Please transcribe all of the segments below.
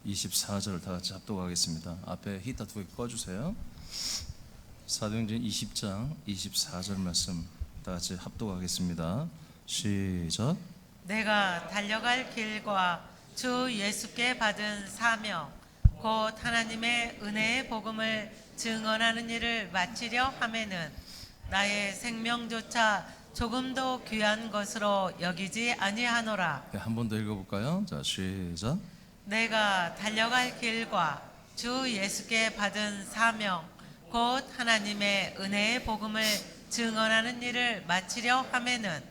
24절 다 같이 합독하겠습니다. 앞에 히터 두 개 꺼주세요. 사도행전 20장 24절 말씀 다 같이 합독하겠습니다. 시작. 내가 달려갈 길과 주 예수께 받은 사명 곧 하나님의 은혜의 복음을 증언하는 일을 마치려 하매는 나의 생명조차 조금도 귀한 것으로 여기지 아니하노라. 한 번 더 읽어볼까요? 자, 시작. 내가 달려갈 길과 주 예수께 받은 사명 곧 하나님의 은혜의 복음을 증언하는 일을 마치려 하매는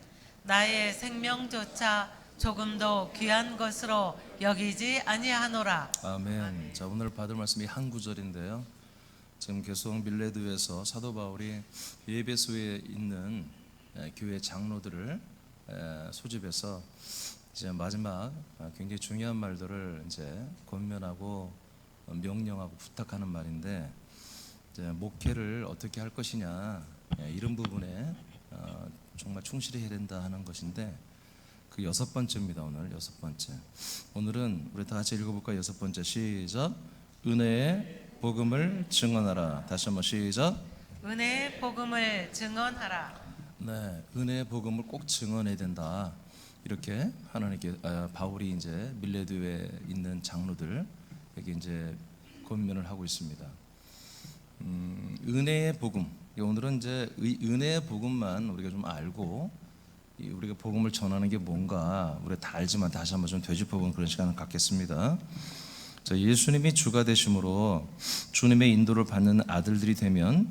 나의 생명조차 조금도 귀한 것으로 여기지 아니하노라. 아멘. 자, 오늘 받을 말씀이 한 구절인데요. 지금 계속 밀레드에서 사도 바울이 예배소에 있는 교회 장로들을 소집해서 이제 마지막 굉장히 중요한 말들을 이제 권면하고 명령하고 부탁하는 말인데, 이제 목회를 어떻게 할 것이냐 이런 부분에 정말 충실히 해야 된다 하는 것인데, 그 여섯 번째입니다. 오늘 여섯 번째. 오늘은 우리 다 같이 읽어볼까요? 여섯 번째 시작. 은혜의 복음을 증언하라. 다시 한번 시작. 은혜의 복음을 증언하라. 네, 은혜의 복음을 꼭 증언해야 된다. 이렇게 하나님께 바울이 이제 밀레드에 있는 장로들에게 이제 권면을 하고 있습니다. 은혜의 복음. 오늘은 이제 은혜의 복음만 우리가 좀 알고 우리가 복음을 전하는 게 뭔가 우리가 다 알지만 다시 한번 좀 되짚어보는 그런 시간을 갖겠습니다. 자, 예수님이 주가 되심으로 주님의 인도를 받는 아들들이 되면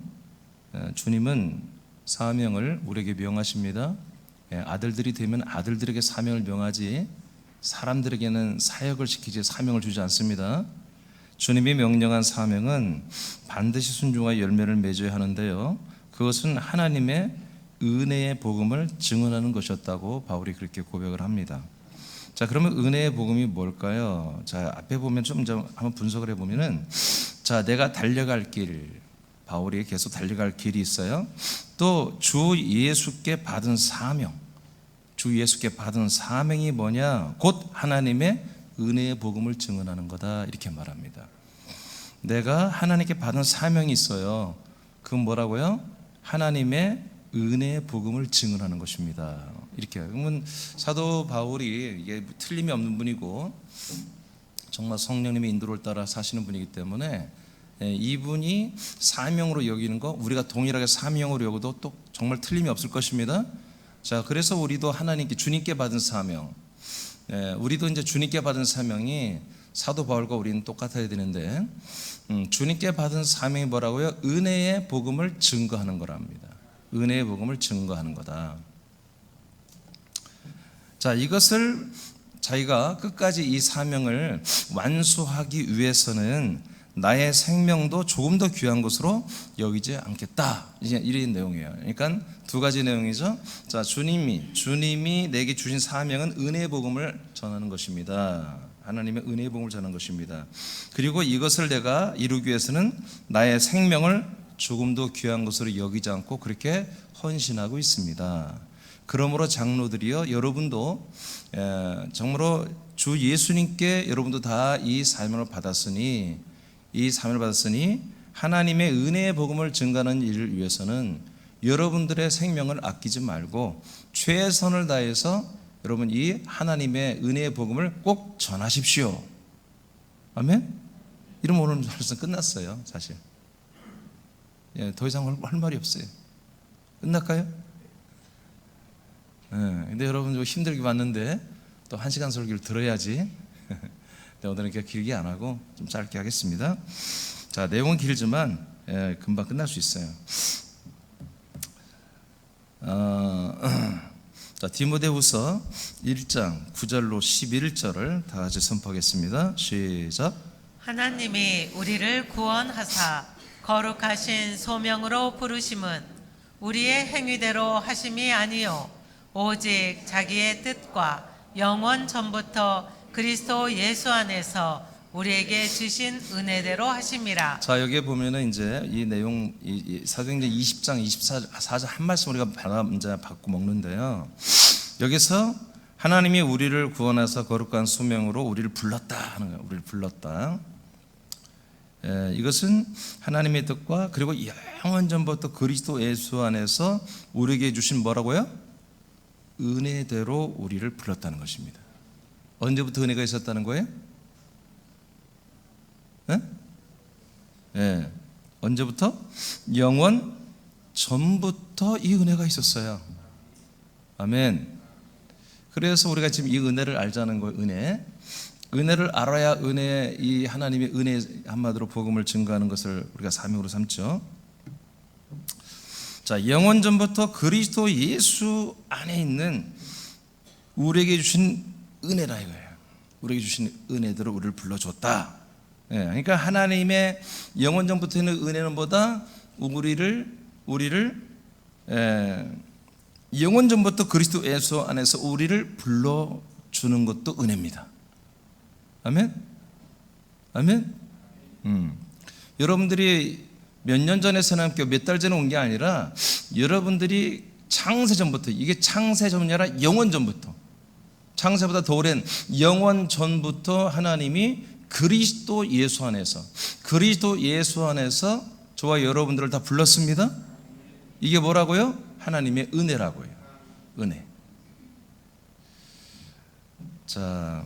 주님은 사명을 우리에게 명하십니다. 아들들이 되면 아들들에게 사명을 명하지 사람들에게는 사역을 시키지 사명을 주지 않습니다. 주님이 명령한 사명은 반드시 순종하여 열매를 맺어야 하는데요, 그것은 하나님의 은혜의 복음을 증언하는 것이었다고 바울이 그렇게 고백을 합니다. 자, 그러면 은혜의 복음이 뭘까요? 자, 앞에 보면 좀 한번 분석을 해보면은, 자, 내가 달려갈 길, 바울이 계속 달려갈 길이 있어요. 또 주 예수께 받은 사명, 주 예수께 받은 사명이 뭐냐? 곧 하나님의 은혜의 복음을 증언하는 거다, 이렇게 말합니다. 내가 하나님께 받은 사명이 있어요. 그건 뭐라고요? 하나님의 은혜의 복음을 증언하는 것입니다. 이렇게. 그러면 사도 바울이 이게 틀림이 없는 분이고 정말 성령님의 인도를 따라 사시는 분이기 때문에 이분이 사명으로 여기는 거 우리가 동일하게 사명으로 여겨도 또 정말 틀림이 없을 것입니다. 자, 그래서 우리도 하나님께 주님께 받은 사명, 우리도 이제 주님께 받은 사명이 사도 바울과 우리는 똑같아야 되는데, 주님께 받은 사명이 뭐라고요? 은혜의 복음을 증거하는 거랍니다. 은혜의 복음을 증거하는 거다. 자, 이것을 자기가 끝까지 이 사명을 완수하기 위해서는 나의 생명도 조금 더 귀한 것으로 여기지 않겠다, 이제 이런 내용이에요. 그러니까 두 가지 내용이죠. 자, 주님이 내게 주신 사명은 은혜의 복음을 전하는 것입니다. 하나님의 은혜의 복음을 전하는 것입니다. 그리고 이것을 내가 이루기 위해서는 나의 생명을 조금도 귀한 것으로 여기지 않고 그렇게 헌신하고 있습니다. 그러므로 장로들이요, 여러분도 정말로 주 예수님께 여러분도 다 이 사명을 받았으니 하나님의 은혜의 복음을 증거하는 일을 위해서는 여러분들의 생명을 아끼지 말고 최선을 다해서 여러분 이 하나님의 은혜의 복음을 꼭 전하십시오. 아멘? 이러면 오늘 말씀 끝났어요, 사실. 더 이상 할 말이 없어요. 끝날까요? 근데 여러분 좀 힘들게 봤는데 또 1시간 설교를 들어야지. 오늘은 그렇게 길게 안 하고 좀 짧게 하겠습니다. 자, 내용은 길지만 금방 끝날 수 있어요. 자, 디모데후서 1장 9절로 11절을 다 같이 선포하겠습니다. 시작. 하나님이 우리를 구원하사 거룩하신 소명으로 부르심은 우리의 행위대로 하심이 아니요 오직 자기의 뜻과 영원 전부터 그리스도 예수 안에서 우리에게 주신 은혜대로 하심이라. 자, 여기에 보면은 이제 이 내용, 사도행전 20장 24절 한 말씀 우리가 받고 먹는데요, 여기서 하나님이 우리를 구원하사 거룩한 소명으로 우리를 불렀다 하는 거예요. 우리를 불렀다. 이것은 하나님의 뜻과 그리고 영원 전부터 그리스도 예수 안에서 우리에게 주신 뭐라고요? 은혜대로 우리를 불렀다는 것입니다. 언제부터 은혜가 있었다는 거예요? 언제부터? 영원 전부터 이 은혜가 있었어요. 아멘. 그래서 우리가 지금 이 은혜를 알자는 거예요. 은혜를 알아야 이 하나님의 은혜 한마디로 복음을 증거하는 것을 우리가 사명으로 삼죠. 자, 영원 전부터 그리스도 예수 안에 있는 우리에게 주신 은혜라 이거예요. 우리에게 주신 은혜대로 우리를 불러줬다. 그러니까 하나님의 영원 전부터 있는 은혜는 보다 우리를 영원 전부터 그리스도 예수 안에서 우리를 불러주는 것도 은혜입니다. 아멘? 아멘? 여러분들이 몇 년 전에 선함교 몇 달 전에 온 게 아니라 여러분들이 창세전부터, 이게 창세전이 아니라 영원 전부터, 창세보다 더 오랜 영원 전부터 하나님이 그리스도 예수 안에서 저와 여러분들을 다 불렀습니다. 이게 뭐라고요? 하나님의 은혜라고요. 은혜. 자,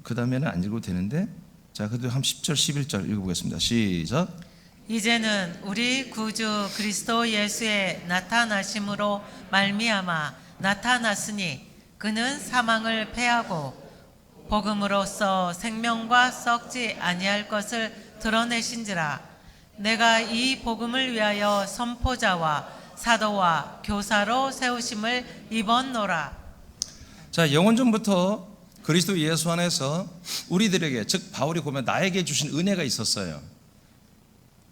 그 다음에는 안 읽어도 되는데, 자, 그래도 한 10절, 11절 읽어보겠습니다. 시작. 이제는 우리 구주 그리스도 예수의 나타나심으로 말미암아 나타났으니 그는 사망을 패하고 복음으로써 생명과 썩지 아니할 것을 드러내신지라. 내가 이 복음을 위하여 선포자와 사도와 교사로 세우심을 입었노라. 자, 영원 전부터 그리스도 예수 안에서 우리들에게, 즉 바울이 보면 나에게 주신 은혜가 있었어요.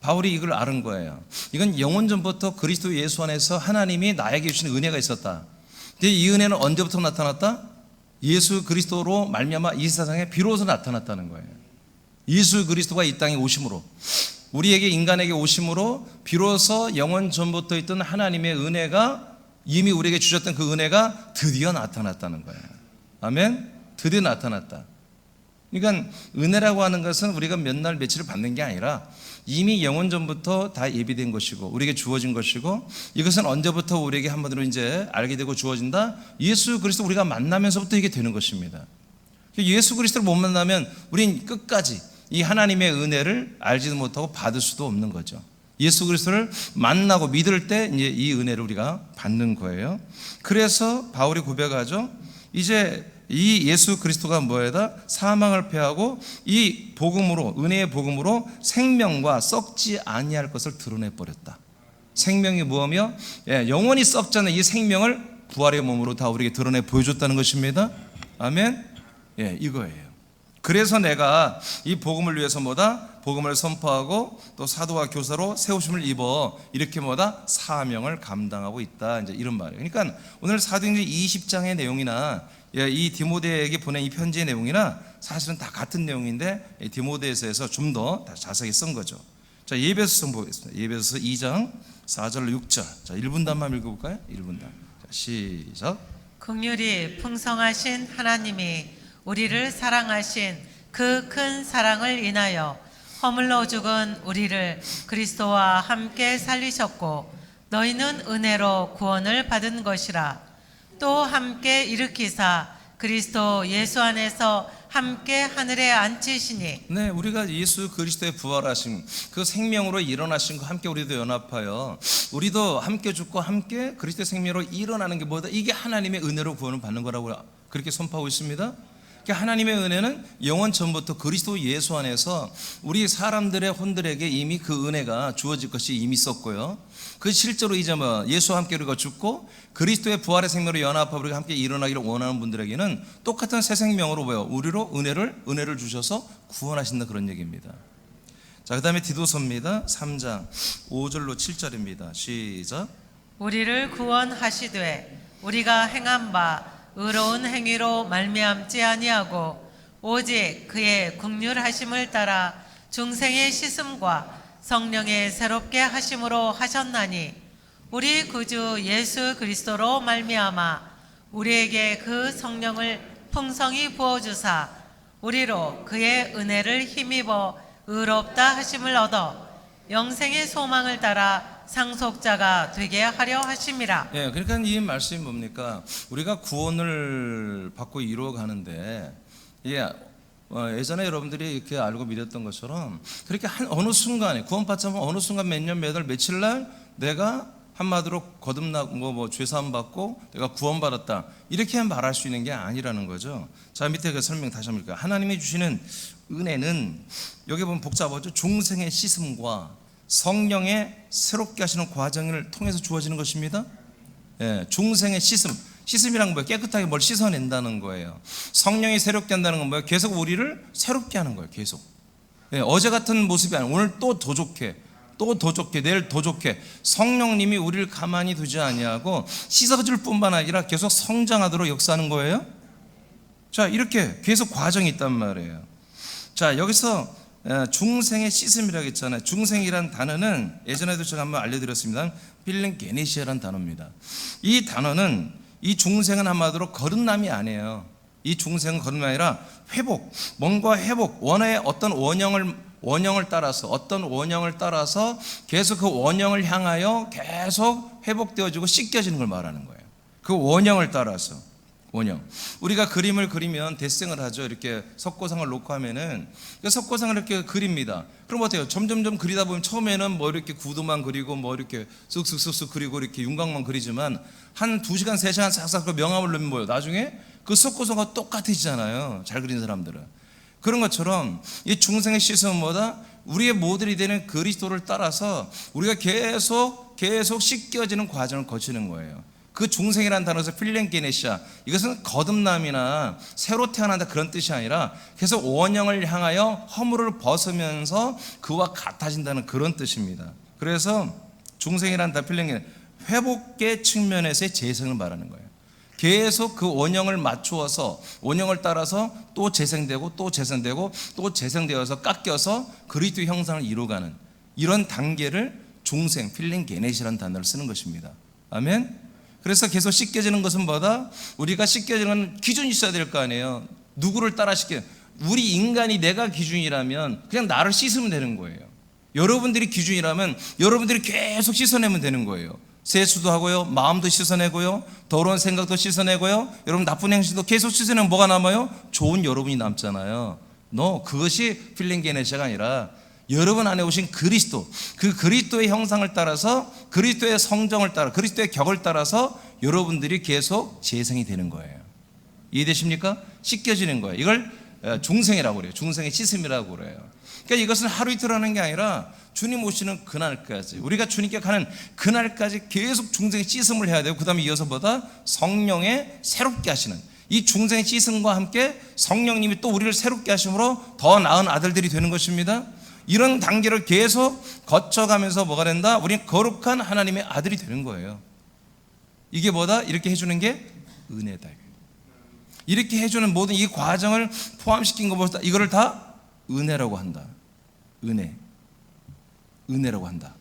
바울이 이걸 아는 거예요. 이건 영원 전부터 그리스도 예수 안에서 하나님이 나에게 주신 은혜가 있었다. 근데 이 은혜는 언제부터 나타났다? 예수 그리스도로 말미암아 이 세상에 비로소 나타났다는 거예요. 예수 그리스도가 이 땅에 오심으로, 우리에게, 인간에게 오심으로 비로소 영원 전부터 있던 하나님의 은혜가, 이미 우리에게 주셨던 그 은혜가 드디어 나타났다는 거예요. 아멘? 드디어 나타났다. 그러니까 은혜라고 하는 것은 우리가 몇 날 며칠을 받는 게 아니라 이미 영원 전부터 다 예비된 것이고 우리에게 주어진 것이고, 이것은 언제부터 우리에게 한번으로 이제 알게 되고 주어진다? 예수 그리스도 우리가 만나면서부터 이게 되는 것입니다. 예수 그리스도를 못 만나면 우린 끝까지 이 하나님의 은혜를 알지도 못하고 받을 수도 없는 거죠. 예수 그리스도를 만나고 믿을 때 이제 이 은혜를 우리가 받는 거예요. 그래서 바울이 고백하죠. 이제 이 예수 그리스도가 뭐에다 사망을 패하고 이 복음으로, 은혜의 복음으로 생명과 썩지 아니할 것을 드러내 버렸다. 생명이 무엇이며 영원히 썩지 않는 이 생명을 부활의 몸으로 다 우리에게 드러내 보여줬다는 것입니다. 아멘. 이거예요. 그래서 내가 이 복음을 위해서 복음을 선포하고 또 사도와 교사로 세우심을 입어 이렇게 사명을 감당하고 있다. 이제 이런 말이에요. 그러니까 오늘 사도행전 20장의 내용이나 이 디모데에게 보낸 이 편지의 내용이나 사실은 다 같은 내용인데 디모데에서 좀 더 자세하게 쓴 거죠. 자, 예배소서 보겠습니다. 예배소서 2장 4절로 6절. 자, 1분단만 읽어볼까요? 1분단. 자, 시작. 긍휼이 풍성하신 하나님이 우리를 사랑하신 그 큰 사랑을 인하여 허물로 죽은 우리를 그리스도와 함께 살리셨고 너희는 은혜로 구원을 받은 것이라. 또 함께 일으키사 그리스도 예수 안에서 함께 하늘에 앉히시니. 네, 우리가 예수 그리스도의 부활하신 그 생명으로 일어나신 거 함께 우리도 연합하여 우리도 함께 죽고 함께 그리스도의 생명으로 일어나는 게 뭐다? 이게 하나님의 은혜로 구원을 받는 거라고 그렇게 선포하고 있습니다. 그러니까 하나님의 은혜는 영원 전부터 그리스도 예수 안에서 우리 사람들의 혼들에게 이미 그 은혜가 주어질 것이 이미 있었고요. 그 실제로 이제 예수와 함께 우리가 죽고 그리스도의 부활의 생명으로 연합하고 우리가 함께 일어나기를 원하는 분들에게는 똑같은 새 생명으로 우리로 은혜를 주셔서 구원하신다, 그런 얘기입니다. 자, 그 다음에 디도서입니다. 3장 5절로 7절입니다. 시작. 우리를 구원하시되 우리가 행한 바 의로운 행위로 말미암지 아니하고 오직 그의 긍휼하심을 따라 중생의 씻음과 성령의 새롭게 하심으로 하셨나니 우리 구주 예수 그리스도로 말미암아 우리에게 그 성령을 풍성히 부어주사 우리로 그의 은혜를 힘입어 의롭다 하심을 얻어 영생의 소망을 따라 상속자가 되게 하려 하심이라. 예, 그러니까 이 말씀이 뭡니까? 우리가 구원을 받고 이루어 가는데, 예, 예전에 여러분들이 이렇게 알고 믿었던 것처럼 그렇게 어느 순간에 구원받자면 어느 순간 몇 년, 몇 월, 며칠 날 내가 한마디로 거듭나고 죄사함 받고 내가 구원받았다 이렇게 말할 수 있는 게 아니라는 거죠. 자, 밑에 그 설명 다시 한번 볼까요? 하나님이 주시는 은혜는 여기 보면 복잡하죠. 중생의 씻음과 성령의 새롭게 하시는 과정을 통해서 주어지는 것입니다. 예, 중생의 씻음이란 뭐예요? 깨끗하게 뭘 씻어낸다는 거예요. 성령이 새롭게 한다는 건 뭐예요? 계속 우리를 새롭게 하는 거예요. 계속. 예, 어제 같은 모습이 아니라 오늘 또 더 좋게, 또 더 좋게, 내일 더 좋게 성령님이 우리를 가만히 두지 아니하고 씻어줄 뿐만 아니라 계속 성장하도록 역사하는 거예요. 자, 이렇게 계속 과정이 있단 말이에요. 자, 여기서 중생의 씻음이라고 했잖아요. 중생이란 단어는 예전에도 제가 한번 알려드렸습니다. 필링게네시아라는 단어입니다. 이 단어는, 이 중생은 한마디로 거듭남이 아니에요. 이 중생은 거듭남이 아니라 회복, 뭔가 회복, 원의 어떤 원형을 따라서, 어떤 원형을 따라서 계속 그 원형을 향하여 계속 회복되어지고 씻겨지는 걸 말하는 거예요. 그 원형을 따라서. 원형. 우리가 그림을 그리면 데생을 하죠. 이렇게 석고상을 놓고 하면은 석고상을 이렇게 그립니다. 그럼 어때요? 점점점 그리다 보면 처음에는 뭐 이렇게 구도만 그리고 뭐 이렇게 쓱쓱쓱쓱 그리고 이렇게 윤곽만 그리지만 한 2시간, 3시간 싹싹 그 명암을 넣으면 뭐예요? 나중에 그 석고상과 똑같아지잖아요. 잘 그린 사람들은. 그런 것처럼 이 중생의 씻음은 뭐다? 우리의 모델이 되는 그리스도를 따라서 우리가 계속 씻겨지는 과정을 거치는 거예요. 그 중생이라는 단어에서 필랭게네시아, 이것은 거듭남이나 새로 태어난다 그런 뜻이 아니라 계속 원형을 향하여 허물을 벗으면서 그와 같아진다는 그런 뜻입니다. 그래서 중생이라는 단어 필랭게네시아, 회복의 측면에서의 재생을 말하는 거예요. 계속 그 원형을 맞추어서 원형을 따라서 또 재생되고 또 재생되고 또 재생되어서 깎여서 그리스도 형상을 이루어가는 이런 단계를 중생, 필링게네시라는 단어를 쓰는 것입니다. 아멘. 그래서 계속 씻겨지는 것은 뭐다? 우리가 씻겨지는 기준이 있어야 될 거 아니에요. 누구를 따라 씻겨? 우리 인간이 내가 기준이라면 그냥 나를 씻으면 되는 거예요. 여러분들이 기준이라면 여러분들이 계속 씻어내면 되는 거예요. 세수도 하고요, 마음도 씻어내고요, 더러운 생각도 씻어내고요, 여러분 나쁜 행실도 계속 씻어내면 뭐가 남아요? 좋은 여러분이 남잖아요. 그것이 필링게네시아가 아니라 여러분 안에 오신 그리스도, 그 그리스도의 형상을 따라서 그리스도의 성정을 따라 그리스도의 격을 따라서 여러분들이 계속 재생이 되는 거예요. 이해되십니까? 씻겨지는 거예요. 이걸 중생이라고 그래요. 중생의 씻음이라고 그래요. 그러니까 이것은 하루 이틀 하는 게 아니라 주님 오시는 그날까지, 우리가 주님께 가는 그날까지 계속 중생의 씻음을 해야 되고, 그 다음에 이어서 뭐다? 성령의 새롭게 하시는, 이 중생의 씻음과 함께 성령님이 또 우리를 새롭게 하심으로 더 나은 아들들이 되는 것입니다. 이런 단계를 계속 거쳐가면서 뭐가 된다? 우리는 거룩한 하나님의 아들이 되는 거예요. 이게 뭐다? 이렇게 해주는 게 은혜다. 이렇게 해주는 모든 이 과정을 포함시킨 것보다 이거를 다 은혜라고 한다. 은혜라고 한다.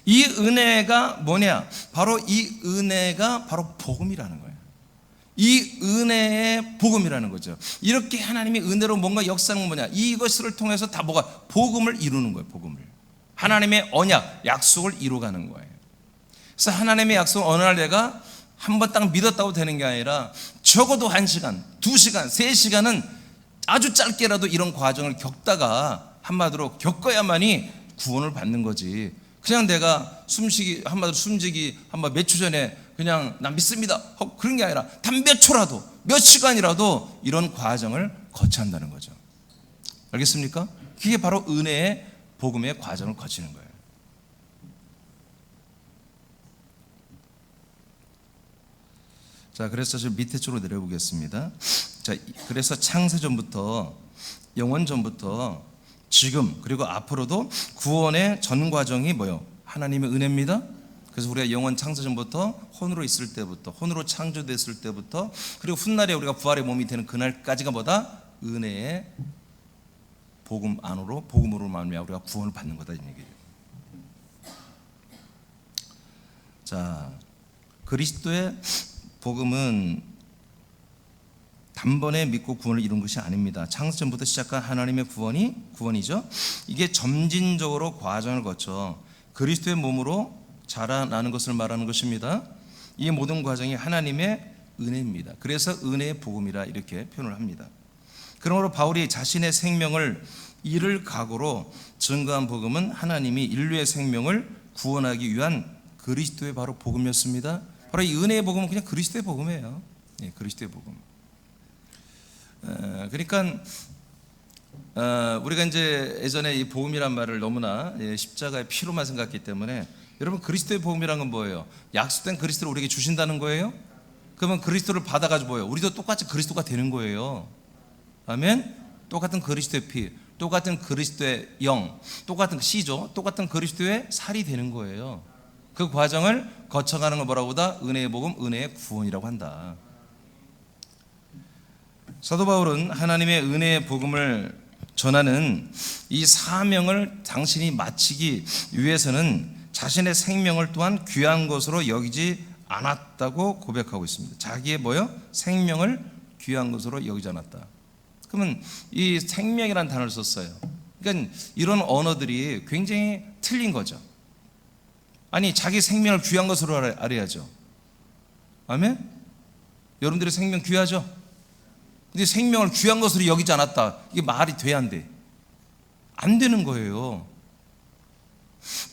이 은혜가 뭐냐? 바로 이 은혜가 바로 복음이라는 거예요. 이 은혜의 복음이라는 거죠. 이렇게 하나님이 은혜로 뭔가 역사하는 뭐냐? 이것을 통해서 다 뭐가? 복음을 이루는 거예요. 복음을. 하나님의 언약, 약속을 이루어가는 거예요. 그래서 하나님의 약속 어느 날 내가 한번 딱 믿었다고 되는 게 아니라 적어도 1시간, 2시간, 3시간은 아주 짧게라도 이런 과정을 겪다가 한마디로 겪어야만이 구원을 받는 거지. 그냥 내가 한마디로 숨지기 몇 초 전에 그냥 난 믿습니다 그런 게 아니라 단 몇 초라도 몇 시간이라도 이런 과정을 거쳐야 한다는 거죠. 알겠습니까? 그게 바로 은혜의 복음의 과정을 거치는 거예요. 자, 그래서 저 밑에 쪽으로 내려보겠습니다. 자, 그래서 창세전부터 영원전부터 지금 그리고 앞으로도 구원의 전 과정이 뭐요? 하나님의 은혜입니다. 그래서 우리가 영원 창세전부터 혼으로 있을 때부터, 혼으로 창조됐을 때부터, 그리고 훗날에 우리가 부활의 몸이 되는 그날까지가 뭐다? 은혜의 복음 안으로, 복음으로 말미암아 우리가 구원을 받는 거다, 이 얘기예요. 자, 그리스도의 복음은 단번에 믿고 구원을 이룬 것이 아닙니다. 창세 전부터 시작한 하나님의 구원이죠. 이게 점진적으로 과정을 거쳐 그리스도의 몸으로 자라나는 것을 말하는 것입니다. 이 모든 과정이 하나님의 은혜입니다. 그래서 은혜의 복음이라 이렇게 표현을 합니다. 그러므로 바울이 자신의 생명을 잃을 각오로 증거한 복음은 하나님이 인류의 생명을 구원하기 위한 그리스도의 바로 복음이었습니다. 바로 이 은혜의 복음은 그냥 그리스도의 복음이에요. 예, 그리스도의 복음. 그러니까 우리가 이제 예전에 이 복음이란 말을 너무나 십자가의 피로만 생각했기 때문에, 여러분 그리스도의 복음이란 건 뭐예요? 약속된 그리스도를 우리에게 주신다는 거예요. 그러면 그리스도를 받아가지고 뭐예요? 우리도 똑같이 그리스도가 되는 거예요. 아멘. 똑같은 그리스도의 피, 똑같은 그리스도의 영, 똑같은 씨죠. 똑같은 그리스도의 살이 되는 거예요. 그 과정을 거쳐가는 걸 뭐라고 하다? 은혜의 복음, 은혜의 구원이라고 한다. 사도 바울은 하나님의 은혜의 복음을 전하는 이 사명을 당신이 마치기 위해서는 자신의 생명을 또한 귀한 것으로 여기지 않았다고 고백하고 있습니다. 자기의 생명을 귀한 것으로 여기지 않았다. 그러면 이 생명이라는 단어를 썼어요. 그러니까 이런 언어들이 굉장히 틀린 거죠. 아니, 자기 생명을 귀한 것으로 알아야죠. 아멘? 여러분들의 생명 귀하죠? 근데 생명을 귀한 것으로 여기지 않았다. 이게 말이 돼야 안 돼? 안 되는 거예요.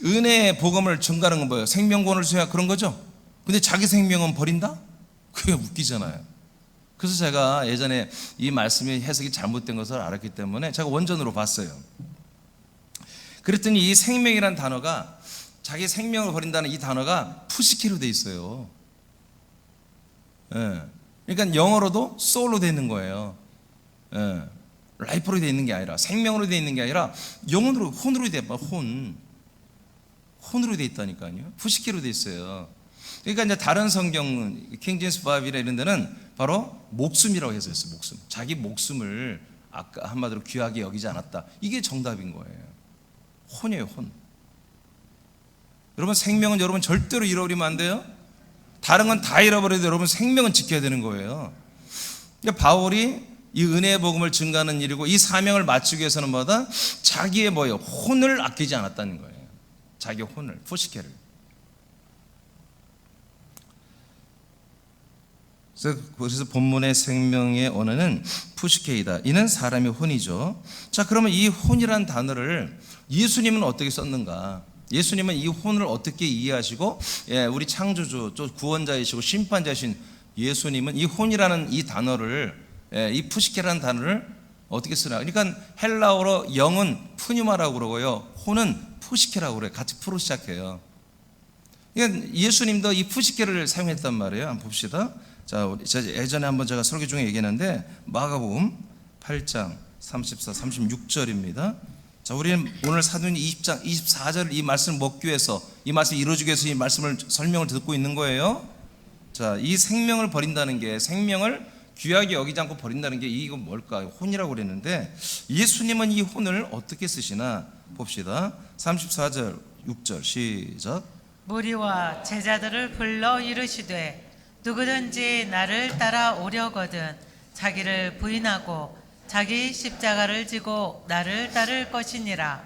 은혜의 복음을 전가하는 건 뭐예요? 생명권을 줘야 그런 거죠? 근데 자기 생명은 버린다? 그게 웃기잖아요. 그래서 제가 예전에 이 말씀이 해석이 잘못된 것을 알았기 때문에 제가 원전으로 봤어요. 그랬더니 이 생명이라는 단어가, 자기 생명을 버린다는 이 단어가 푸시키로 돼 있어요. 예. 그러니까 영어로도 soul로 돼 있는 거예요. 예. 라이프로 돼 있는 게 아니라, 생명으로 돼 있는 게 아니라 영혼으로, 혼으로 돼 있다. 혼으로 돼 있다니까요. 푸시키로 돼 있어요. 그러니까 이제 다른 성경은 킹제임스 바이블이나 이런 데는 바로 목숨이라고 해서 했어요. 목숨. 자기 목숨을 아까 한마디로 귀하게 여기지 않았다. 이게 정답인 거예요. 혼이에요, 혼. 여러분 생명은 여러분 절대로 잃어버리면 안 돼요. 다른 건 다 잃어버려도 여러분 생명은 지켜야 되는 거예요. 그러니까 바울이 이 은혜의 복음을 증가하는 일이고 이 사명을 마치기 위해서는 뭐다? 자기의 혼을 아끼지 않았다는 거예요. 자기 혼을, 푸시케를. 그래서 본문의 생명의 언어는 푸시케이다. 이는 사람의 혼이죠. 자, 그러면 이 혼이란 단어를 예수님은 어떻게 썼는가? 예수님은 이 혼을 어떻게 이해하시고, 우리 창조주, 또 구원자이시고 심판자이신 예수님은 이 혼이라는 이 단어를, 이 푸시케라는 단어를 어떻게 쓰나? 그러니까 헬라어로 영은 푸뉴마라고 그러고요, 혼은 푸시케라고 그래요. 같이 푸로 시작해요. 그러니까 예수님도 이 푸시케를 사용했단 말이에요. 한번 봅시다. 자, 예전에 한번 제가 설교 중에 얘기했는데 마가복음 8장 34, 36절입니다. 자, 우리는 오늘 사도행 20장 24절 이 말씀을 먹기 위해서, 이 말씀을 이루어지기 위해서 이 말씀을 설명을 듣고 있는 거예요. 자, 이 생명을 버린다는 게, 생명을 귀하게 여기지 않고 버린다는 게 이거 뭘까요? 혼이라고 그랬는데 예수님은 이 혼을 어떻게 쓰시나 봅시다. 34절 6절 시작. 무리와 제자들을 불러 이르시되 누구든지 나를 따라오려거든 자기를 부인하고 자기 십자가를 지고 나를 따를 것이니라.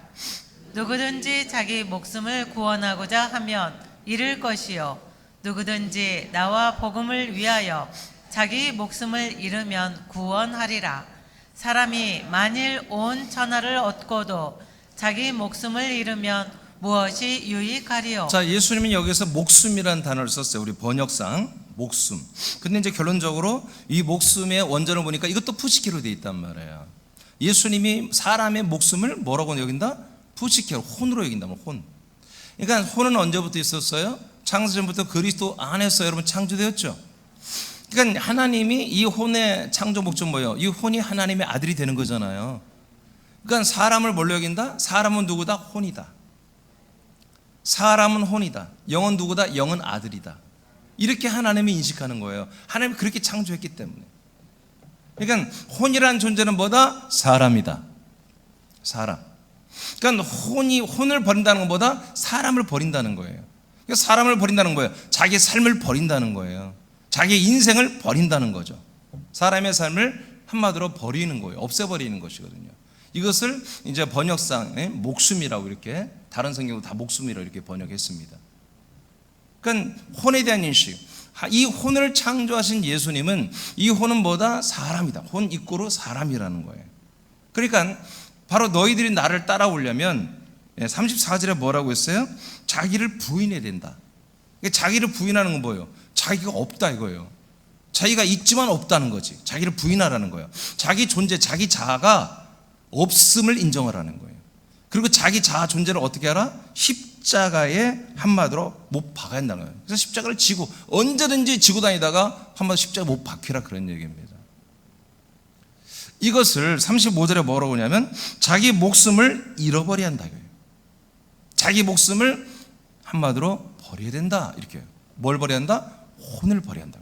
누구든지 자기 목숨을 구원하고자 하면 잃을 것이요 누구든지 나와 복음을 위하여 자기 목숨을 잃으면 구원하리라. 사람이 만일 온 천하를 얻고도 자기 목숨을 잃으면 무엇이 유익하리요? 자, 예수님은 여기서 목숨이라는 단어를 썼어요. 우리 번역상 목숨. 근데 이제 결론적으로 이 목숨의 원전을 보니까 이것도 푸시케로 되어 있단 말이에요. 예수님이 사람의 목숨을 뭐라고 여긴다? 푸시케로, 혼으로 여긴다. 혼. 그러니까 혼은 언제부터 있었어요? 창세전부터 그리스도 안에서 여러분 창조되었죠. 그러니까 하나님이 이 혼의 창조 목적 뭐예요? 이 혼이 하나님의 아들이 되는 거잖아요. 그러니까 사람을 뭘로 여긴다? 사람은 누구다? 혼이다. 사람은 혼이다. 영은 누구다? 영은 아들이다. 이렇게 하나님이 인식하는 거예요. 하나님이 그렇게 창조했기 때문에. 그러니까 혼이라는 존재는 뭐다? 사람이다. 사람. 그러니까 혼을 버린다는 것보다 사람을 버린다는 거예요. 그러니까 사람을 버린다는 거예요. 자기 삶을 버린다는 거예요. 자기 인생을 버린다는 거죠. 사람의 삶을 한마디로 버리는 거예요. 없애버리는 것이거든요. 이것을 이제 번역상에 목숨이라고 이렇게, 다른 성경도 다 목숨이라고 이렇게 번역했습니다. 그러니까 혼에 대한 인식, 이 혼을 창조하신 예수님은 이 혼은 뭐다? 사람이다. 혼 이꼬르 사람이라는 거예요. 그러니까 바로 너희들이 나를 따라오려면 34절에 뭐라고 했어요? 자기를 부인해야 된다. 자기를 부인하는 건 뭐예요? 자기가 없다 이거예요. 자기가 있지만 없다는 거지. 자기를 부인하라는 거예요. 자기 존재, 자기 자아가 없음을 인정하라는 거예요. 그리고 자기 자아 존재를 어떻게 하라? 십자가에 한마디로 못 박아야 한다는 거예요. 그래서 십자가를 지고 언제든지 지고 다니다가 한마디로 십자가 못 박히라, 그런 얘기입니다. 이것을 35절에 뭐라고 하냐면 자기 목숨을 잃어버려야 한다 이거예요. 자기 목숨을 한마디로 버려야 된다, 이렇게. 뭘 버려야 한다? 혼을 버려야 한다.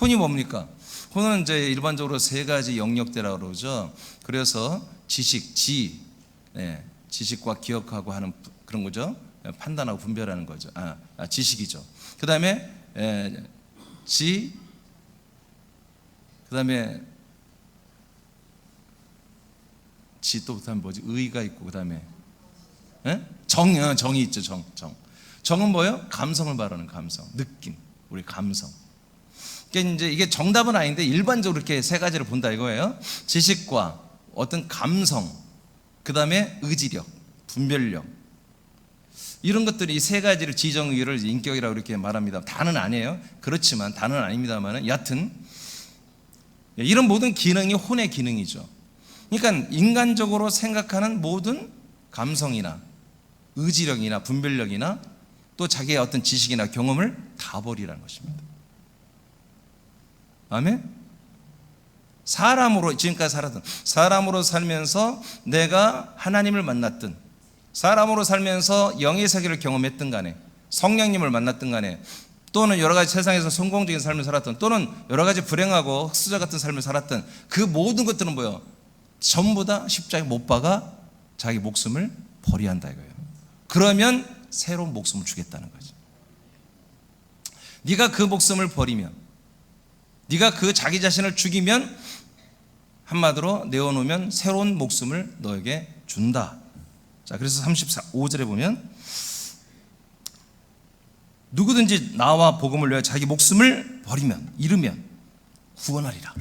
혼이 뭡니까? 혼은 이제 일반적으로 세 가지 영역대라고 그러죠. 그래서 지식, 지식과 기억하고 하는 그런 거죠. 판단하고 분별하는 거죠. 지식이죠. 그 다음에 그 다음에 또 그다음에 뭐지? 의가 있고, 그 다음에 정이 있죠. 정은 뭐예요? 감성을 말하는 감성, 느낌, 우리 감성. 그러니까 이제 이게 정답은 아닌데 일반적으로 이렇게 세 가지를 본다 이거예요. 지식과 어떤 감성, 그 다음에 의지력, 분별력, 이런 것들이 이 세 가지를 지정의를 인격이라고 이렇게 말합니다. 다는 아니에요. 그렇지만 다는 아닙니다만은 여하튼 이런 모든 기능이 혼의 기능이죠. 그러니까 인간적으로 생각하는 모든 감성이나 의지력이나 분별력이나 또 자기의 어떤 지식이나 경험을 다 버리라는 것입니다. 아멘? 사람으로 지금까지 살았던, 사람으로 살면서 내가 하나님을 만났든, 사람으로 살면서 영의 세계를 경험했든 간에, 성령님을 만났든 간에, 또는 여러 가지 세상에서 성공적인 삶을 살았던, 또는 여러 가지 불행하고 흑수저 같은 삶을 살았던 그 모든 것들은 뭐예요? 전부 다 십자가에 못 박아 자기 목숨을 버려야 한다 이거예요. 그러면 새로운 목숨을 주겠다는 거죠. 네가 그 목숨을 버리면, 네가 그 자기 자신을 죽이면, 한마디로 내어놓으면 새로운 목숨을 너에게 준다. 자, 그래서 35절에 보면 누구든지 나와 복음을 위하여 자기 목숨을 버리면, 잃으면 구원하리라.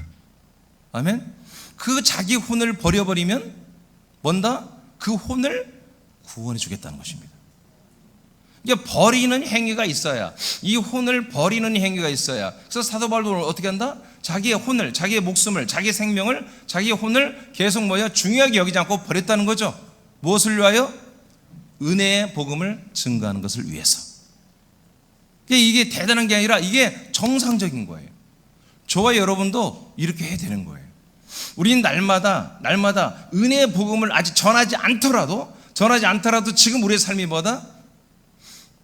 아멘. 그 자기 혼을 버려버리면 뭔다? 그 혼을 구원해 주겠다는 것입니다. 이게 버리는 행위가 있어야, 이 혼을 버리는 행위가 있어야. 그래서 사도 바울도 어떻게 한다? 자기의 혼을, 자기의 목숨을, 자기의 생명을, 자기의 혼을 계속 중요하게 여기지 않고 버렸다는 거죠. 무엇을 위하여? 은혜의 복음을 증거하는 것을 위해서. 이게 대단한 게 아니라 이게 정상적인 거예요. 저와 여러분도 이렇게 해야 되는 거예요. 우리는 날마다 은혜의 복음을 아직 전하지 않더라도 지금 우리의 삶이 뭐다?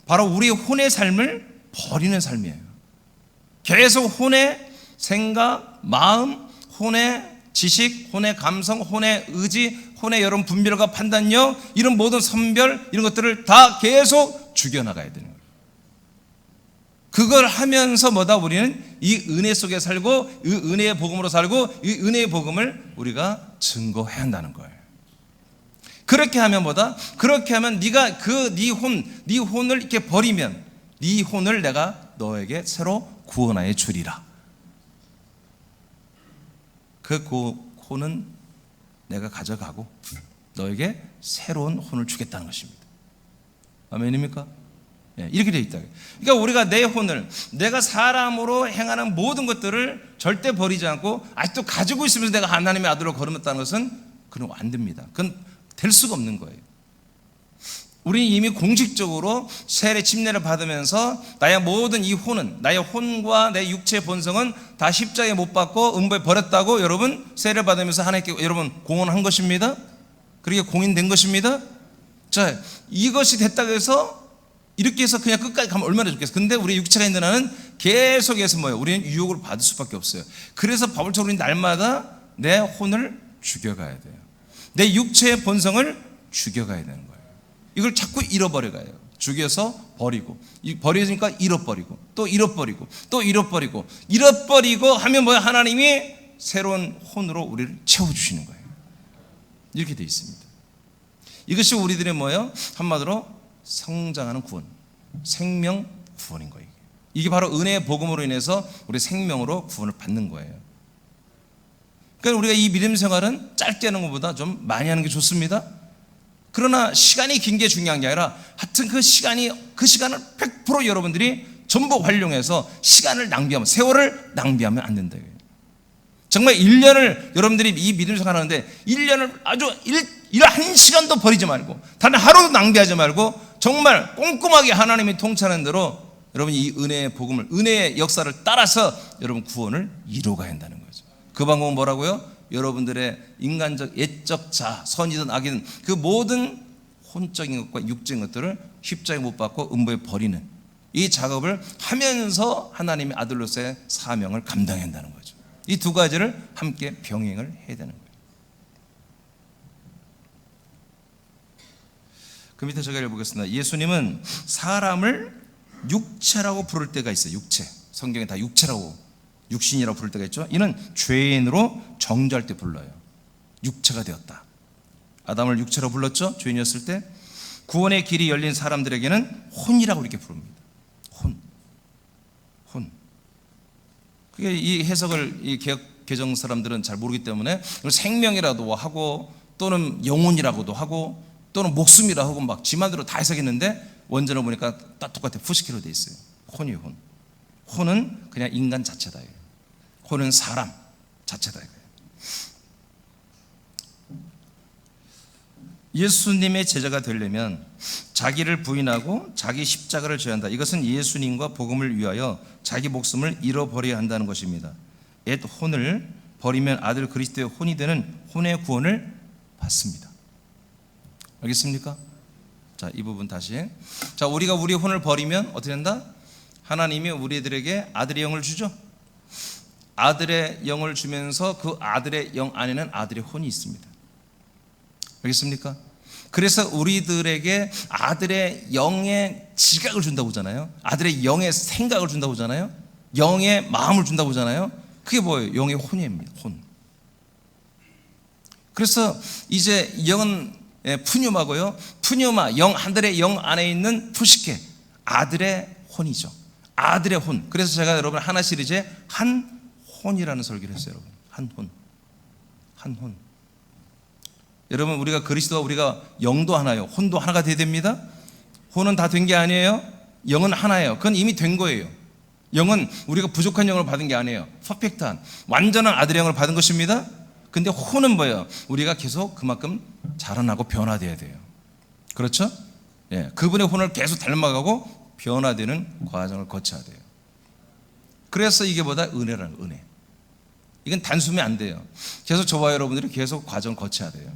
바로 우리의 혼의 삶을 버리는 삶이에요. 계속 혼의 생각, 마음, 혼의 지식, 혼의 감성, 혼의 의지, 혼의 여러 분별과 판단력, 이런 모든 선별, 이런 것들을 다 계속 죽여나가야 되는 거예요. 그걸 하면서 뭐다? 우리는 이 은혜 속에 살고, 이 은혜의 복음으로 살고, 이 은혜의 복음을 우리가 증거해야 한다는 거예요. 그렇게 하면 뭐다? 그렇게 하면 네가 네 혼을 이렇게 버리면 네 혼을 내가 너에게 새로 구원하여 주리라. 그 혼은 내가 가져가고 너에게 새로운 혼을 주겠다는 것입니다. 아멘입니까? 이렇게 되어 있다. 그러니까 우리가 내 혼을, 내가 사람으로 행하는 모든 것들을 절대 버리지 않고 아직도 가지고 있으면서 내가 하나님의 아들로 거듭났다는 것은 그건 안 됩니다. 그건 될 수가 없는 거예요. 우리는 이미 공식적으로 세례 침례를 받으면서 나의 모든 이 혼은, 나의 혼과 내 육체의 본성은 다 십자가에 못 박고 음부에 버렸다고 여러분 세례를 받으면서 하나님께 여러분 공언한 것입니다. 그렇게 공인된 것입니다. 자, 이것이 됐다고 해서 이렇게 해서 그냥 끝까지 가면 얼마나 좋겠어요. 근데 우리 육체가 있는 한은 계속해서 뭐예요? 우리는 유혹을 받을 수밖에 없어요. 그래서 바울처럼 우리는 날마다 내 혼을 죽여가야 돼요. 내 육체의 본성을 죽여가야 되는 거예요. 이걸 자꾸 잃어버려가요. 죽여서 버리고, 버려지니까 잃어버리고, 또 잃어버리고, 또 잃어버리고 하면 뭐야? 하나님이 새로운 혼으로 우리를 채워주시는 거예요. 이렇게 되어 있습니다. 이것이 우리들의 뭐예요? 한마디로 성장하는 구원, 생명 구원인 거예요. 이게 바로 은혜의 복음으로 인해서 우리 생명으로 구원을 받는 거예요. 그러니까 우리가 이 믿음 생활은 짧게 하는 것보다 좀 많이 하는 게 좋습니다. 그러나 시간이 긴 게 중요한 게 아니라 하여튼 그 시간을 100% 여러분들이 전부 활용해서 시간을 낭비하면, 세월을 낭비하면 안 된다. 정말 1년을 여러분들이 이 믿음 생활 하는데 1년을 아주 일 한 시간도 버리지 말고, 단 하루도 낭비하지 말고 정말 꼼꼼하게 하나님이 통치하는 대로 여러분이 이 은혜의 복음을, 은혜의 역사를 따라서 여러분 구원을 이루어가야 한다는 거죠. 그 방법은 뭐라고요? 여러분들의 인간적 예적 자, 선이든 악이든 그 모든 혼적인 것과 육적인 것들을 십자가에 못 박고 음부에 버리는 이 작업을 하면서 하나님의 아들로서의 사명을 감당해야 한다는 거죠. 이 두 가지를 함께 병행을 해야 되는 거예요. 그 밑에 제가 읽어보겠습니다. 예수님은 사람을 육체라고 부를 때가 있어요. 육체. 성경에 다 육체라고, 육신이라고 부를 때가 있죠. 이는 죄인으로 정죄할 때 불러요. 육체가 되었다. 아담을 육체로 불렀죠. 죄인이었을 때. 구원의 길이 열린 사람들에게는 혼이라고 이렇게 부릅니다. 혼. 그게 이 해석을 이 개정 사람들은 잘 모르기 때문에 생명이라도 하고, 또는 영혼이라고도 하고, 또는 목숨이라고 하고 막 지만대로 다 해석했는데 원전을 보니까 딱 똑같아요. 푸시키로 돼 있어요. 혼이에요. 혼은 그냥 인간 자체다. 혼은 사람 자체다. 예수님의 제자가 되려면 자기를 부인하고 자기 십자가를 져야 한다. 이것은 예수님과 복음을 위하여 자기 목숨을 잃어버려야 한다는 것입니다. 옛 혼을 버리면 아들 그리스도의 혼이 되는 혼의 구원을 받습니다. 알겠습니까? 자, 이 부분 다시. 자, 우리가 우리 혼을 버리면 어떻게 된다? 하나님이 우리들에게 아들의 영을 주죠. 아들의 영을 주면서 그 아들의 영 안에는 아들의 혼이 있습니다. 알겠습니까? 그래서 우리들에게 아들의 영의 지각을 준다고 하잖아요. 아들의 영의 생각을 준다고 하잖아요. 영의 마음을 준다고 하잖아요. 그게 뭐예요? 영의 혼입니다. 혼. 그래서 이제 영은 푸뉴마고요. 푸뉴마, 영, 하늘의 영 안에 있는 푸시케, 아들의 혼이죠. 아들의 혼. 그래서 제가 여러분 하나 시리즈에 한 혼이라는 설교를 했어요. 여러분, 한 혼, 한 혼. 여러분, 우리가 그리스도와 우리가 영도 하나요, 혼도 하나가 돼야 됩니다. 혼은 다 된 게 아니에요. 영은 하나예요. 그건 이미 된 거예요. 영은 우리가 부족한 영을 받은 게 아니에요. 퍼펙트한 완전한 아들의 영을 받은 것입니다. 근데 혼은 뭐예요? 우리가 계속 그만큼 자라나고 변화돼야 돼요. 그렇죠? 예, 그분의 혼을 계속 닮아가고 변화되는 과정을 거쳐야 돼요. 그래서 이게 뭐다? 은혜라는 거예요. 은혜. 이건 단숨에 안 돼요. 계속 저와 여러분들이 계속 과정을 거쳐야 돼요.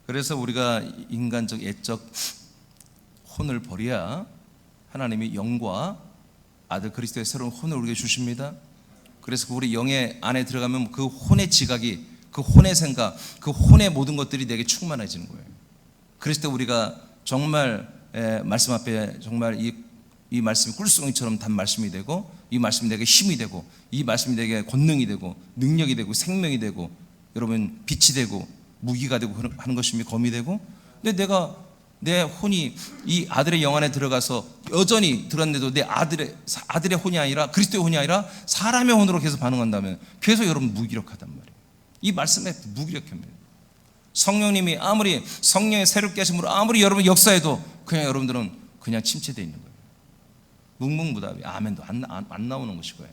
그래서 우리가 인간적 예적 혼을 버려야 하나님이 영과 아들 그리스도의 새로운 혼을 우리에게 주십니다. 그래서 우리 영의 안에 들어가면 그 혼의 지각이, 그 혼의 생각, 그 혼의 모든 것들이 내게 충만해지는 거예요. 그랬을 때 우리가 정말 말씀 앞에 정말 이 말씀이 꿀송이처럼 단 말씀이 되고, 이 말씀이 내게 힘이 되고, 이 말씀이 내게 권능이 되고, 능력이 되고, 생명이 되고, 여러분 빛이 되고, 무기가 되고 하는 것입니다. 검이 되고. 근데 내 혼이 이 아들의 영 안에 들어가서 여전히 들었는데도 내 아들의 혼이 아니라, 그리스도의 혼이 아니라 사람의 혼으로 계속 반응한다면 계속 여러분 무기력하단 말이에요. 이 말씀에 무기력합니다. 성령님이 아무리 성령의 새롭게 하심으로 아무리 여러분 역사해도 그냥 여러분들은 그냥 침체되어 있는 거예요. 묵묵무답이 아멘도 안 나오는 것이고요.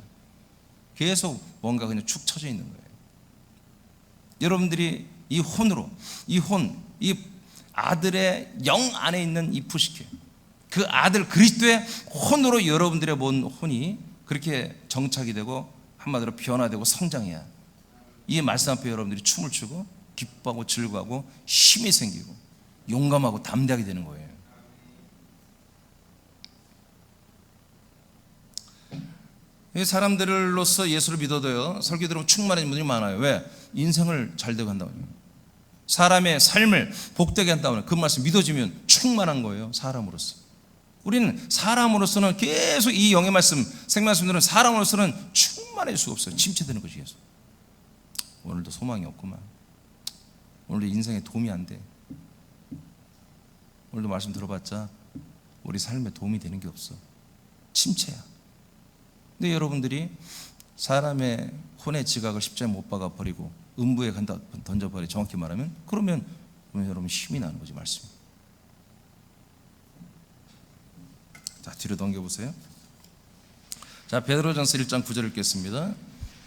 계속 뭔가 그냥 축 처져 있는 거예요. 여러분들이 이 혼으로, 이 아들의 영 안에 있는 이 푸시케, 그 아들 그리스도의 혼으로 여러분들의 모든 혼이 그렇게 정착이 되고 한마디로 변화되고 성장해야 이 말씀 앞에 여러분들이 춤을 추고 기뻐하고 즐거워하고 힘이 생기고 용감하고 담대하게 되는 거예요. 사람들로서 예수를 믿어도요, 설교 들으면 충만해진 분들이 많아요. 왜? 인생을 잘 되고 한다고. 사람의 삶을 복되게 한다면 그 말씀 믿어지면 충만한 거예요. 사람으로서. 우리는 사람으로서는 계속 이 영의 말씀, 생말씀들은 사람으로서는 충만할 수가 없어요. 침체되는 것이 계속. 오늘도 소망이 없구만. 오늘도 인생에 도움이 안 돼. 오늘도 말씀 들어봤자 우리 삶에 도움이 되는 게 없어. 침체야. 근데 여러분들이 사람의 혼의 지각을 십자가에 못 박아 버리고 음부에 던져버려, 정확히 말하면, 그러면 여러분 힘이 나는 거지, 말씀이. 자, 뒤로 넘겨보세요. 자, 베드로전서 1장 9절 읽겠습니다.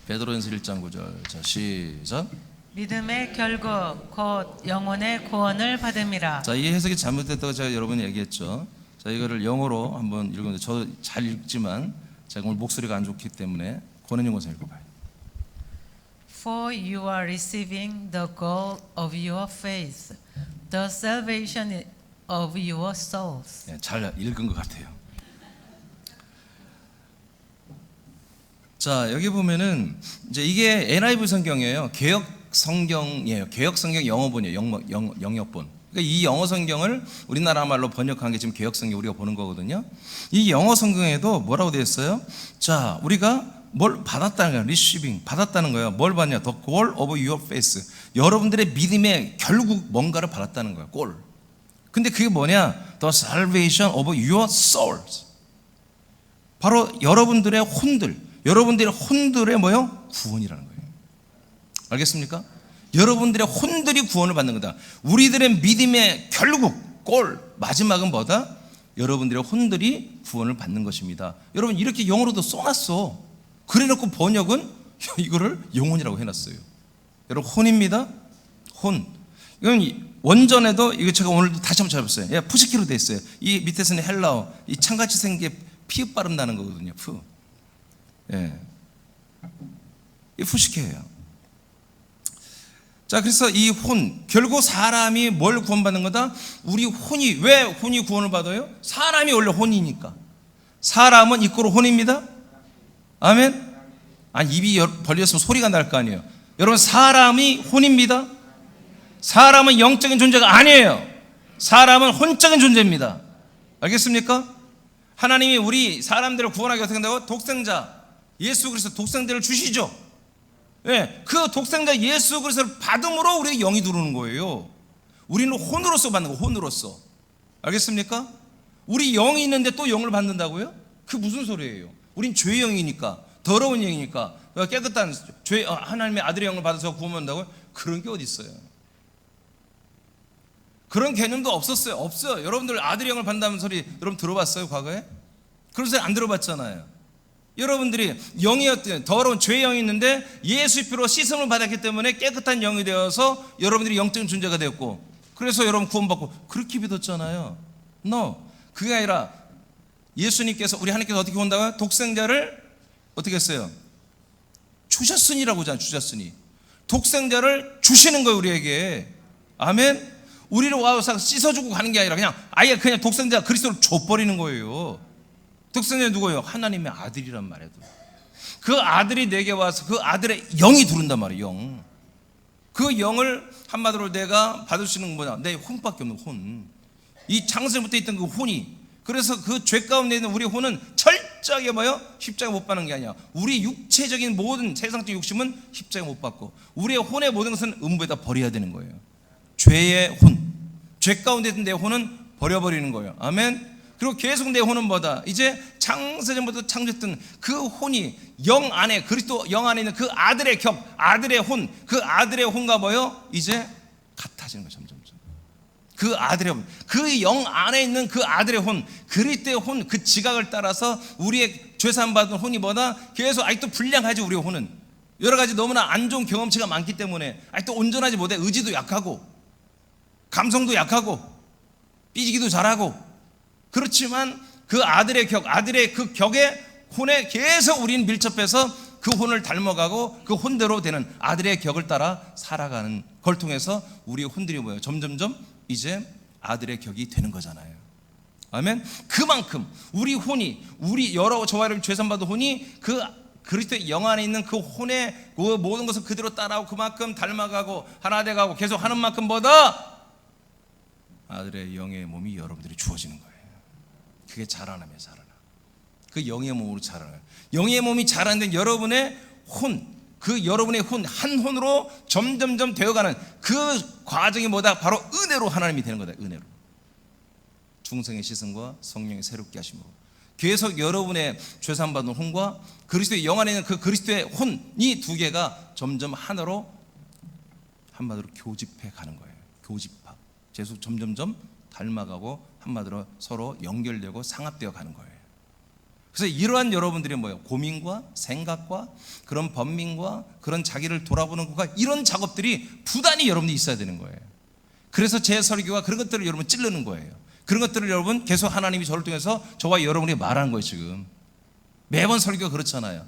베드로전서 1장 9절. 자, 시작. 믿음의 결국 곧 영혼의 구원을 받음이라. 자, 이 해석이 잘못됐다고 제가 여러분이 얘기했죠. 자, 이거를 영어로 한번 읽었는데 저도 잘 읽지만 제가 오늘 목소리가 안 좋기 때문에 권은영 읽어봐요. For you are receiving the goal of your faith, the salvation of your souls. 네, 잘 읽은 것 같아요. 자, 여기 보면은 이제 이게 NIV 성경이에요. 개역 성경이에요. 개역 성경 영어본이에요. 영역본. 그러니까 이 영어 성경을 우리나라 말로 번역한 게 지금 개역 성경 우리가 보는 거거든요. 이 영어 성경에도 뭐라고 되어 있어요? 자, 우리가 뭘 받았다는 거야. receiving, 받았다는 거야. 뭘 받냐? The goal of your faith. 여러분들의 믿음에 결국 뭔가를 받았다는 거야. 골. 근데 그게 뭐냐? The salvation of your souls. 바로 여러분들의 혼들의 뭐요? 구원이라는 거예요. 알겠습니까? 여러분들의 혼들이 구원을 받는 거다. 우리들의 믿음의 결국 골, 마지막은 뭐다? 여러분들의 혼들이 구원을 받는 것입니다. 여러분, 이렇게 영어로도 써놨어. 그래놓고 번역은 이거를 영혼이라고 해놨어요. 여러분, 혼입니다. 혼. 이건 원전에도, 이거 제가 오늘도 다시 한번 찾아봤어요. 예, 푸시키로 돼 있어요. 이 밑에서는 헬라어, 이 창같이 생긴 게 피읍 발음 나는 거거든요. 푸. 예. 이 푸시케예요. 자, 그래서 이 혼, 결국 사람이 뭘 구원받는 거다? 우리 혼이, 왜 혼이 구원을 받아요? 사람이 원래 혼이니까. 사람은 이꼬로 혼입니다. 아멘? 아니, 입이 벌렸으면 소리가 날 거 아니에요. 여러분, 사람이 혼입니다. 사람은 영적인 존재가 아니에요. 사람은 혼적인 존재입니다. 알겠습니까? 하나님이 우리 사람들을 구원하기 어떻게 한다고? 독생자 예수 그리스도 독생자를 주시죠. 예, 그 독생자 예수 그리스도를 받음으로 우리의 영이 들어오는 거예요. 우리는 혼으로서 받는 거, 혼으로서. 알겠습니까? 우리 영이 있는데 또 영을 받는다고요? 그 무슨 소리예요? 우린 죄의 영이니까, 더러운 영이니까, 깨끗한 하나님의 아들의 영을 받아서 구원한다고요? 그런 게 어디 있어요? 그런 개념도 없었어요. 없어요. 여러분들 아들의 영을 받는다는 소리 여러분 들어봤어요, 과거에? 그런 소리 안 들어봤잖아요. 여러분들이 영이었던 더러운 죄의 영이 있는데 예수의 피로 씻음을 받았기 때문에 깨끗한 영이 되어서 여러분들이 영적인 존재가 되었고, 그래서 여러분 구원받고 그렇게 믿었잖아요. No, 그게 아니라 예수님께서, 우리 하나님께서 어떻게 온다고요? 독생자를 어떻게 했어요? 주셨으니라고 하잖아요. 주셨으니. 독생자를 주시는 거예요, 우리에게. 아멘. 우리를 와서 씻어주고 가는 게 아니라 그냥 아예 그냥 독생자 그리스도를 줘버리는 거예요. 독생자 누구예요? 하나님의 아들이란 말이에요. 그 아들이 내게 와서 그 아들의 영이 들어온단 말이에요. 영. 그 영을 한마디로 내가 받을 수 있는 건 뭐냐? 내 혼밖에 없는 혼. 이 창세부터 있던 그 혼이, 그래서 그 죄 가운데 있는 우리 혼은 철저하게 뭐요? 십자가 못 받는 게 아니야. 우리 육체적인 모든 세상적 욕심은 십자가 못 받고 우리의 혼의 모든 것은 음부에다 버려야 되는 거예요. 죄의 혼, 죄 가운데 있는 내 혼은 버려버리는 거예요. 아멘. 그리고 계속 내 혼은 뭐다? 이제 창세전부터 창조했던 그 혼이 영 안에, 그리스도 영 안에 있는 그 아들의 격, 아들의 혼, 그 아들의 혼과 뭐요? 이제 같아지는 거예요. 점점. 그 아들의 혼, 그 영 안에 있는 그 아들의 혼, 그리스도의 혼, 그 지각을 따라서 우리의 죄사함 받은 혼이 뭐다? 계속 아직도 불량하지. 우리의 혼은 여러 가지 너무나 안 좋은 경험치가 많기 때문에 아직도 온전하지 못해. 의지도 약하고 감성도 약하고 삐지기도 잘하고. 그렇지만 그 아들의 격, 아들의 그 격의 혼에 계속 우리는 밀접해서 그 혼을 닮아가고 그 혼대로 되는 아들의 격을 따라 살아가는 걸 통해서 우리의 혼들이 뭐예요? 점점점 이제 아들의 격이 되는 거잖아요. 아멘. 그만큼 우리 혼이, 우리 여러 저와 여러분 죄산 받은 혼이 그 그리스도의 영 안에 있는 그 혼의 그 모든 것을 그대로 따라하고 그만큼 닮아가고 하나 돼가고 계속 하는 만큼보다 아들의 영의 몸이 여러분들이 주어지는 거예요. 그게 자라남이에요. 자라남. 그 영의 몸으로 자라나요. 영의 몸이 자라는 여러분의 혼, 그 여러분의 혼, 한 혼으로 점점점 되어가는 그 과정이 뭐다? 바로 은혜로 하나님이 되는 거다. 은혜로. 중성의 시선과 성령의 새롭게 하심으로 계속 여러분의 죄사함받은 혼과 그리스도의 영 안에 있는 그 그리스도의 혼이 두 개가 점점 하나로 한마디로 교집해 가는 거예요. 교집합. 계속 점점점 닮아가고 한마디로 서로 연결되고 상합되어 가는 거예요. 그래서 이러한 여러분들이 뭐예요? 고민과 생각과 그런 번민과 그런 자기를 돌아보는 것과 이런 작업들이 부단히 여러분이 있어야 되는 거예요. 그래서 제 설교가 그런 것들을 여러분 찌르는 거예요. 그런 것들을 여러분 계속 하나님이 저를 통해서 저와 여러분이 말하는 거예요. 지금 매번 설교가 그렇잖아요.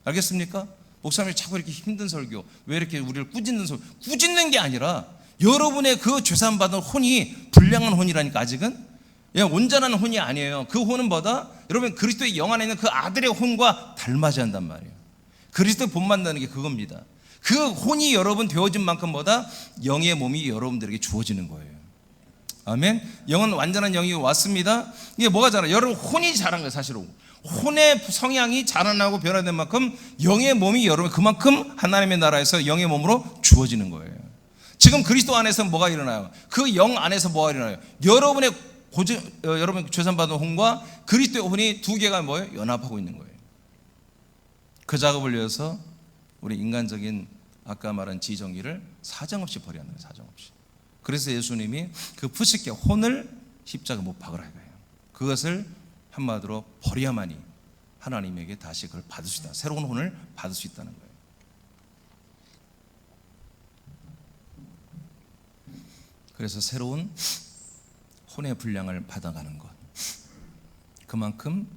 알겠습니까? 목사님이 자꾸 이렇게 힘든 설교, 왜 이렇게 우리를 꾸짖는 설교, 꾸짖는 게 아니라 여러분의 그 죄사함받은 혼이 불량한 혼이라니까. 아직은 온전한 혼이 아니에요. 그 혼은 뭐다? 여러분 그리스도의 영 안에 있는 그 아들의 혼과 닮아져야 한단 말이에요. 그리스도의 본 만나는 게 그겁니다. 그 혼이 여러분 되어진 만큼 뭐다? 영의 몸이 여러분들에게 주어지는 거예요. 아멘. 영은 완전한 영이 왔습니다. 이게 뭐가 자라? 여러분 혼이 자란 거예요. 사실은 혼의 성향이 자라나고 변화된 만큼 영의 몸이 여러분 그만큼 하나님의 나라에서 영의 몸으로 주어지는 거예요. 지금 그리스도 안에서 뭐가 일어나요? 그 영 안에서 뭐가 일어나요? 여러분의 여러분 죄산받은 혼과 그리스도의 혼이 두 개가 뭐예요? 연합하고 있는 거예요. 그 작업을 위해서 우리 인간적인 아까 말한 지정의를 사정없이 버려야 하는 거예요. 사정없이. 그래서 예수님이 그 푸시케 혼을 십자가 못 박으라 이거예요. 그것을 한마디로 버려야만이 하나님에게 다시 그걸 받을 수 있다. 새로운 혼을 받을 수 있다는 거예요. 그래서 새로운 혼의 분량을 받아가는 것, 그만큼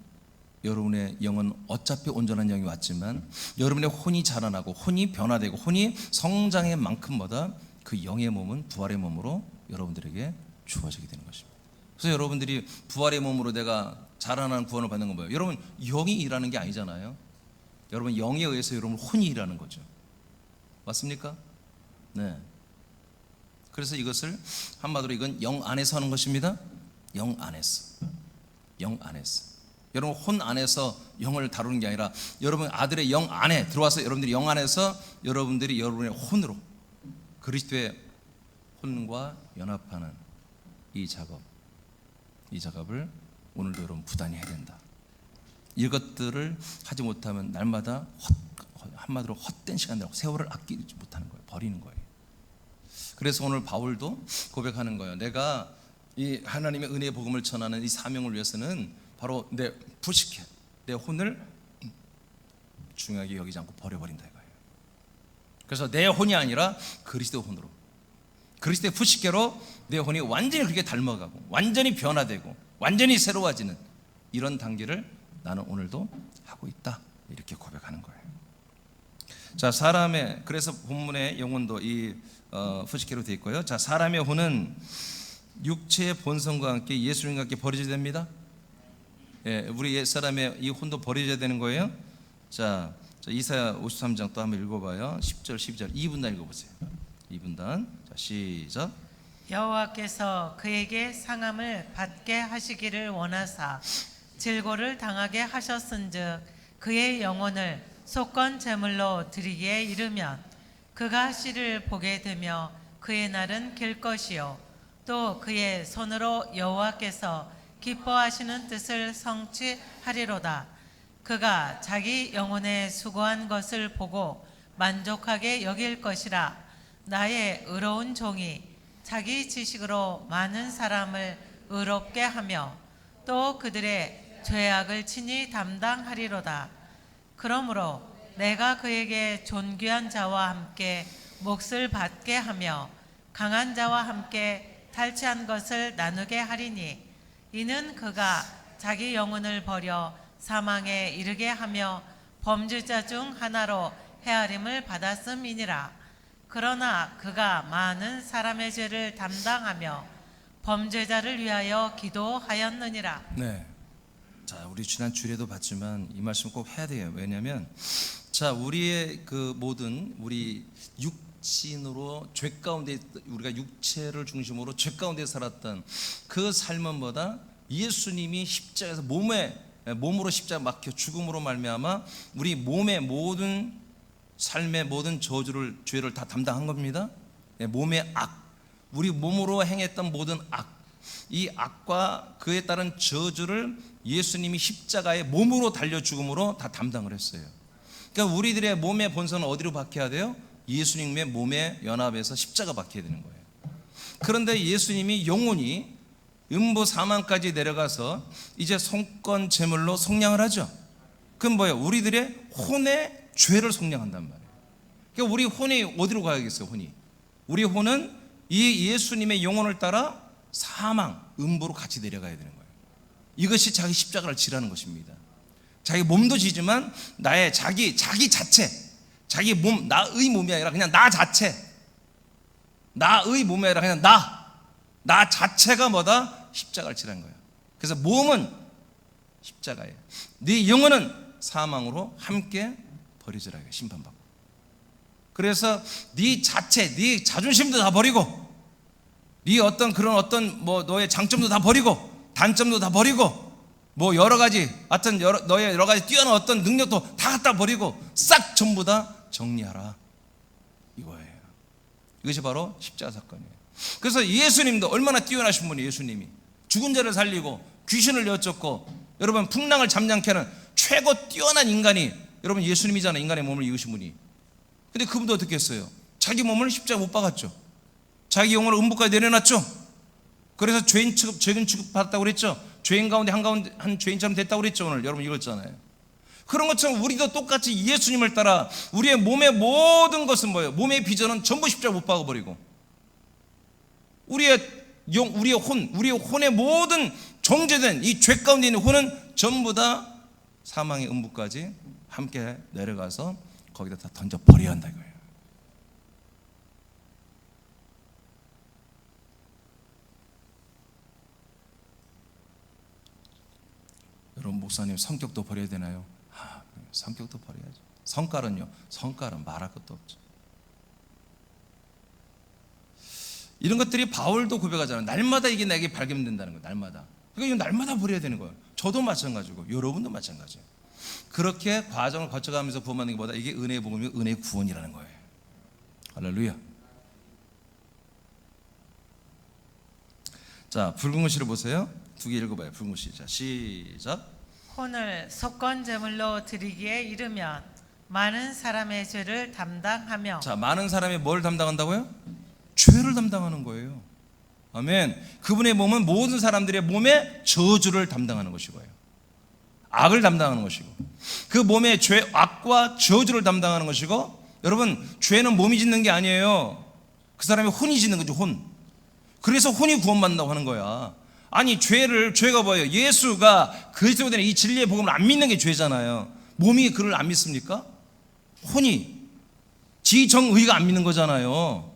여러분의 영은 어차피 온전한 영이 왔지만 여러분의 혼이 자라나고 혼이 변화되고 혼이 성장의 만큼보다 그 영의 몸은 부활의 몸으로 여러분들에게 주어지게 되는 것입니다. 그래서 여러분들이 부활의 몸으로 내가 자라나는 구원을 받는 건 뭐예요? 여러분 영이 일하는 게 아니잖아요. 여러분 영에 의해서 여러분 혼이 일하는 거죠. 맞습니까? 네. 그래서 이것을 한마디로 이건 영 안에서 하는 것입니다. 영 안에서. 영 안에서. 여러분 혼 안에서 영을 다루는 게 아니라 여러분 아들의 영 안에 들어와서 여러분들이 영 안에서 여러분들이 여러분의 혼으로 그리스도의 혼과 연합하는 이 작업을 오늘도 여러분 부단히 해야 된다. 이것들을 하지 못하면 날마다 한마디로 헛된 시간들, 세월을 아끼지 못하는 거예요. 버리는 거예요. 그래서 오늘 바울도 고백하는 거예요. 내가 이 하나님의 은혜의 복음을 전하는 이 사명을 위해서는 바로 내 푸시케, 내 혼을 중요하게 여기지 않고 버려버린다 이거예요. 그래서 내 혼이 아니라 그리스도의 혼으로, 그리스도의 푸시케로 내 혼이 완전히 그렇게 닮아가고 완전히 변화되고 완전히 새로워지는 이런 단계를 나는 오늘도 하고 있다, 이렇게 고백하는 거예요. 자, 사람의, 그래서 본문의 영혼도 이 푸시케로 되어 있고요. 자, 사람의 혼은 육체의 본성과 함께 예수님과 함께 버려져야 됩니다. 예, 우리 옛사람의 이 혼도 버려져야 되는 거예요. 자, 이사야 53장 또 한번 읽어봐요. 10절 12절 2분단 읽어보세요. 2분단. 자, 시작. 여호와께서 그에게 상함을 받게 하시기를 원하사 질고를 당하게 하셨은즉 그의 영혼을 속건 제물로 드리기에 이르면 그가 씨를 보게 되며 그의 날은 길 것이요 또 그의 손으로 여호와께서 기뻐하시는 뜻을 성취하리로다. 그가 자기 영혼에 수고한 것을 보고 만족하게 여길 것이라. 나의 의로운 종이 자기 지식으로 많은 사람을 의롭게 하며 또 그들의 죄악을 친히 담당하리로다. 그러므로 내가 그에게 존귀한 자와 함께 몫을 받게 하며 강한 자와 함께 탈취한 것을 나누게 하리니 이는 그가 자기 영혼을 버려 사망에 이르게 하며 범죄자 중 하나로 헤아림을 받았음이니라. 그러나 그가 많은 사람의 죄를 담당하며 범죄자를 위하여 기도하였느니라. 네. 자, 우리 지난 주일에도 봤지만 이 말씀 꼭 해야 돼요. 왜냐하면 자, 우리의 그 모든 우리 육신으로 죄 가운데, 우리가 육체를 중심으로 죄 가운데 살았던 그 삶은보다 예수님이 십자가에서 몸으로 십자가 막혀 죽음으로 말미암아 우리 몸의 모든 삶의 모든 저주를, 죄를 다 담당한 겁니다. 몸의 악, 우리 몸으로 행했던 모든 악, 이 악과 그에 따른 저주를 예수님이 십자가에 몸으로 달려 죽음으로 다 담당을 했어요. 그러니까 우리들의 몸의 본성은 어디로 박혀야 돼요? 예수님의 몸에 연합해서 십자가 박혀야 되는 거예요. 그런데 예수님이 영원히 음부 사망까지 내려가서 이제 속건 제물로 속량을 하죠. 그럼 뭐예요? 우리들의 혼의 죄를 속량한단 말이에요. 그러니까 우리 혼이 어디로 가야겠어요? 혼이, 우리 혼은 이 예수님의 영혼을 따라 사망, 음부로 같이 내려가야 되는 거예요. 이것이 자기 십자가를 지라는 것입니다. 자기 몸도 지지만 나의 자기 자체, 자기 몸, 나의 몸이 아니라 그냥 나 자체, 나의 몸이 아니라 그냥 나 자체가 뭐다? 십자가를 지라는 거예요. 그래서 몸은 십자가예요. 네 영혼은 사망으로 함께 버려지라, 심판받고. 그래서 네 자체, 네 자존심도 다 버리고, 네 어떤 뭐 너의 장점도 다 버리고, 단점도 다 버리고, 뭐 여러 가지 하여튼 너의 여러 가지 뛰어난 어떤 능력도 다 갖다 버리고 싹 전부 다 정리하라, 이거예요. 이것이 바로 십자가 사건이에요. 그래서 예수님도 얼마나 뛰어나신 분이에요. 예수님이 죽은 자를 살리고 귀신을 여쫓고 여러분 풍랑을 잠잠케 하는 최고 뛰어난 인간이 여러분 예수님이잖아요. 인간의 몸을 이으신 분이. 근데 그분도 어떻게 했어요? 자기 몸을 십자가 못 박았죠. 자기 영혼을 음부까지 내려놨죠. 그래서 죄인 취급 받았다고 그랬죠. 죄인 가운데 한 죄인처럼 됐다고 그랬죠. 오늘 여러분 읽었잖아요. 그런 것처럼 우리도 똑같이 예수님을 따라 우리의 몸의 모든 것은 뭐예요? 몸의 비전은 전부 십자가 못 박아버리고 우리의 혼의 모든 정죄된 이 죄 가운데 있는 혼은 전부 다 사망의 음부까지 함께 내려가서 거기다 다 던져버려야 한다, 이거예요. 여러분, 목사님 성격도 버려야 되나요? 성격도 버려야죠. 성깔은요? 성깔은 말할 것도 없죠. 이런 것들이 바울도 고백하잖아요. 날마다 이게 내게 발견된다는 거예요. 날마다. 그러니까 이거 날마다 버려야 되는 거예요. 저도 마찬가지고 여러분도 마찬가지예요. 그렇게 과정을 거쳐가면서 구원받는 것보다 이게 은혜의 복음이고 은혜의 구원이라는 거예요. 할렐루야. 자, 붉은 글씨를 보세요. 두 개 읽어봐요. 붉은 글씨. 자, 시작. 혼을 속건 제물로 드리기에 이르면 많은 사람의 죄를 담당하며. 자, 많은 사람이 뭘 담당한다고요? 죄를 담당하는 거예요. 아멘. 그분의 몸은 모든 사람들의 몸의 저주를 담당하는 것이고요. 악을 담당하는 것이고, 그 몸의 죄, 악과 저주를 담당하는 것이고, 여러분, 죄는 몸이 짓는 게 아니에요. 그 사람의 혼이 짓는 거죠, 혼. 그래서 혼이 구원받는다고 하는 거야. 아니, 죄가 뭐예요? 예수가 그리스도가 되는 이 진리의 복음을 안 믿는 게 죄잖아요. 몸이 그를 안 믿습니까? 혼이, 지정의가 안 믿는 거잖아요.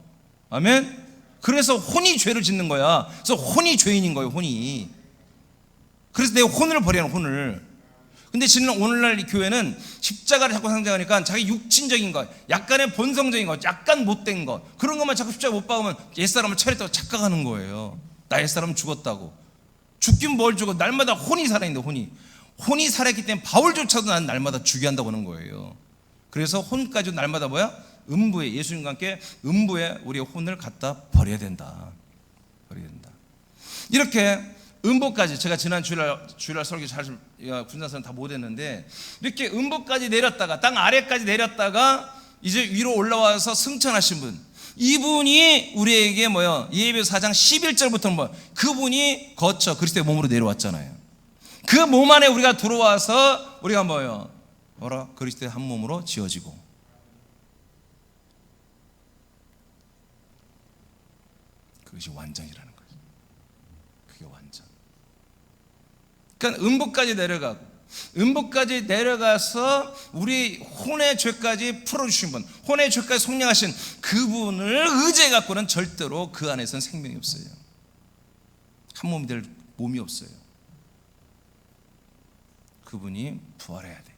아멘? 그래서 혼이 죄를 짓는 거야. 그래서 혼이 죄인인 거예요, 혼이. 그래서 내 혼을 버리는 혼을. 근데 지금 오늘날 이 교회는 십자가를 자꾸 상징하니까 자기 육신적인 것, 약간의 본성적인 것, 약간 못된 것, 그런 것만 자꾸 십자가 못 박으면 옛사람을 차렸다고 착각하는 거예요. 나 옛사람 죽었다고. 죽긴 뭘 죽어. 날마다 혼이 살아있는데, 혼이 살아있기 때문에 바울조차도 난 날마다 죽게 한다고 하는 거예요. 그래서 혼까지 날마다 뭐야? 음부에, 예수님과 함께 음부에 우리의 혼을 갖다 버려야 된다. 버려야 된다. 이렇게 음부까지, 제가 지난 주일날 설교 잘 군사선 다 못했는데, 이렇게 음부까지 내렸다가 땅 아래까지 내렸다가 이제 위로 올라와서 승천하신 분, 이분이 우리에게 뭐요? 예배서 4장 11절부터 뭐 그분이 거쳐 그리스도의 몸으로 내려왔잖아요. 그 몸 안에 우리가 들어와서 우리가 뭐요? 그리스도의 한 몸으로 지어지고, 그것이 완전이라는 거죠. 그게 완전. 그러니까 음부까지 내려가서 우리 혼의 죄까지 풀어주신 분, 혼의 죄까지 속량하신 그분을 의지해 갖고는 절대로 그 안에서는 생명이 없어요. 한 몸이 될 몸이 없어요. 그분이 부활해야 돼.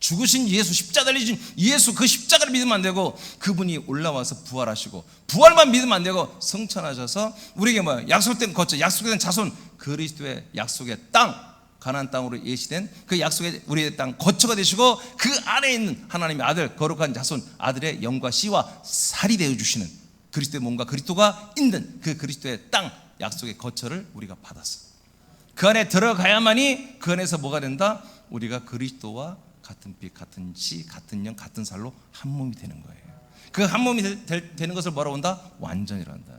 죽으신 예수, 십자가 달리신 예수, 그 십자가를 믿으면 안 되고 그분이 올라와서 부활하시고 부활만 믿으면 안 되고 성천하셔서 우리에게 뭐야? 약속된 거처, 약속된 자손, 그리스도의 약속의 땅, 가나안 땅으로 예시된 그 약속의 우리의 땅 거처가 되시고 그 안에 있는 하나님의 아들, 거룩한 자손, 아들의 영과 씨와 살이 되어 주시는 그리스도의 몸과 그리스도가 있는 그 그리스도의 땅, 약속의 거처를 우리가 받았어. 그 안에 들어가야만이 그 안에서 뭐가 된다? 우리가 그리스도와 같은 피, 같은 씨, 같은 영, 같은 살로 한 몸이 되는 거예요. 그 한 몸이 되는 것을 뭐라고 한다? 완전이란다.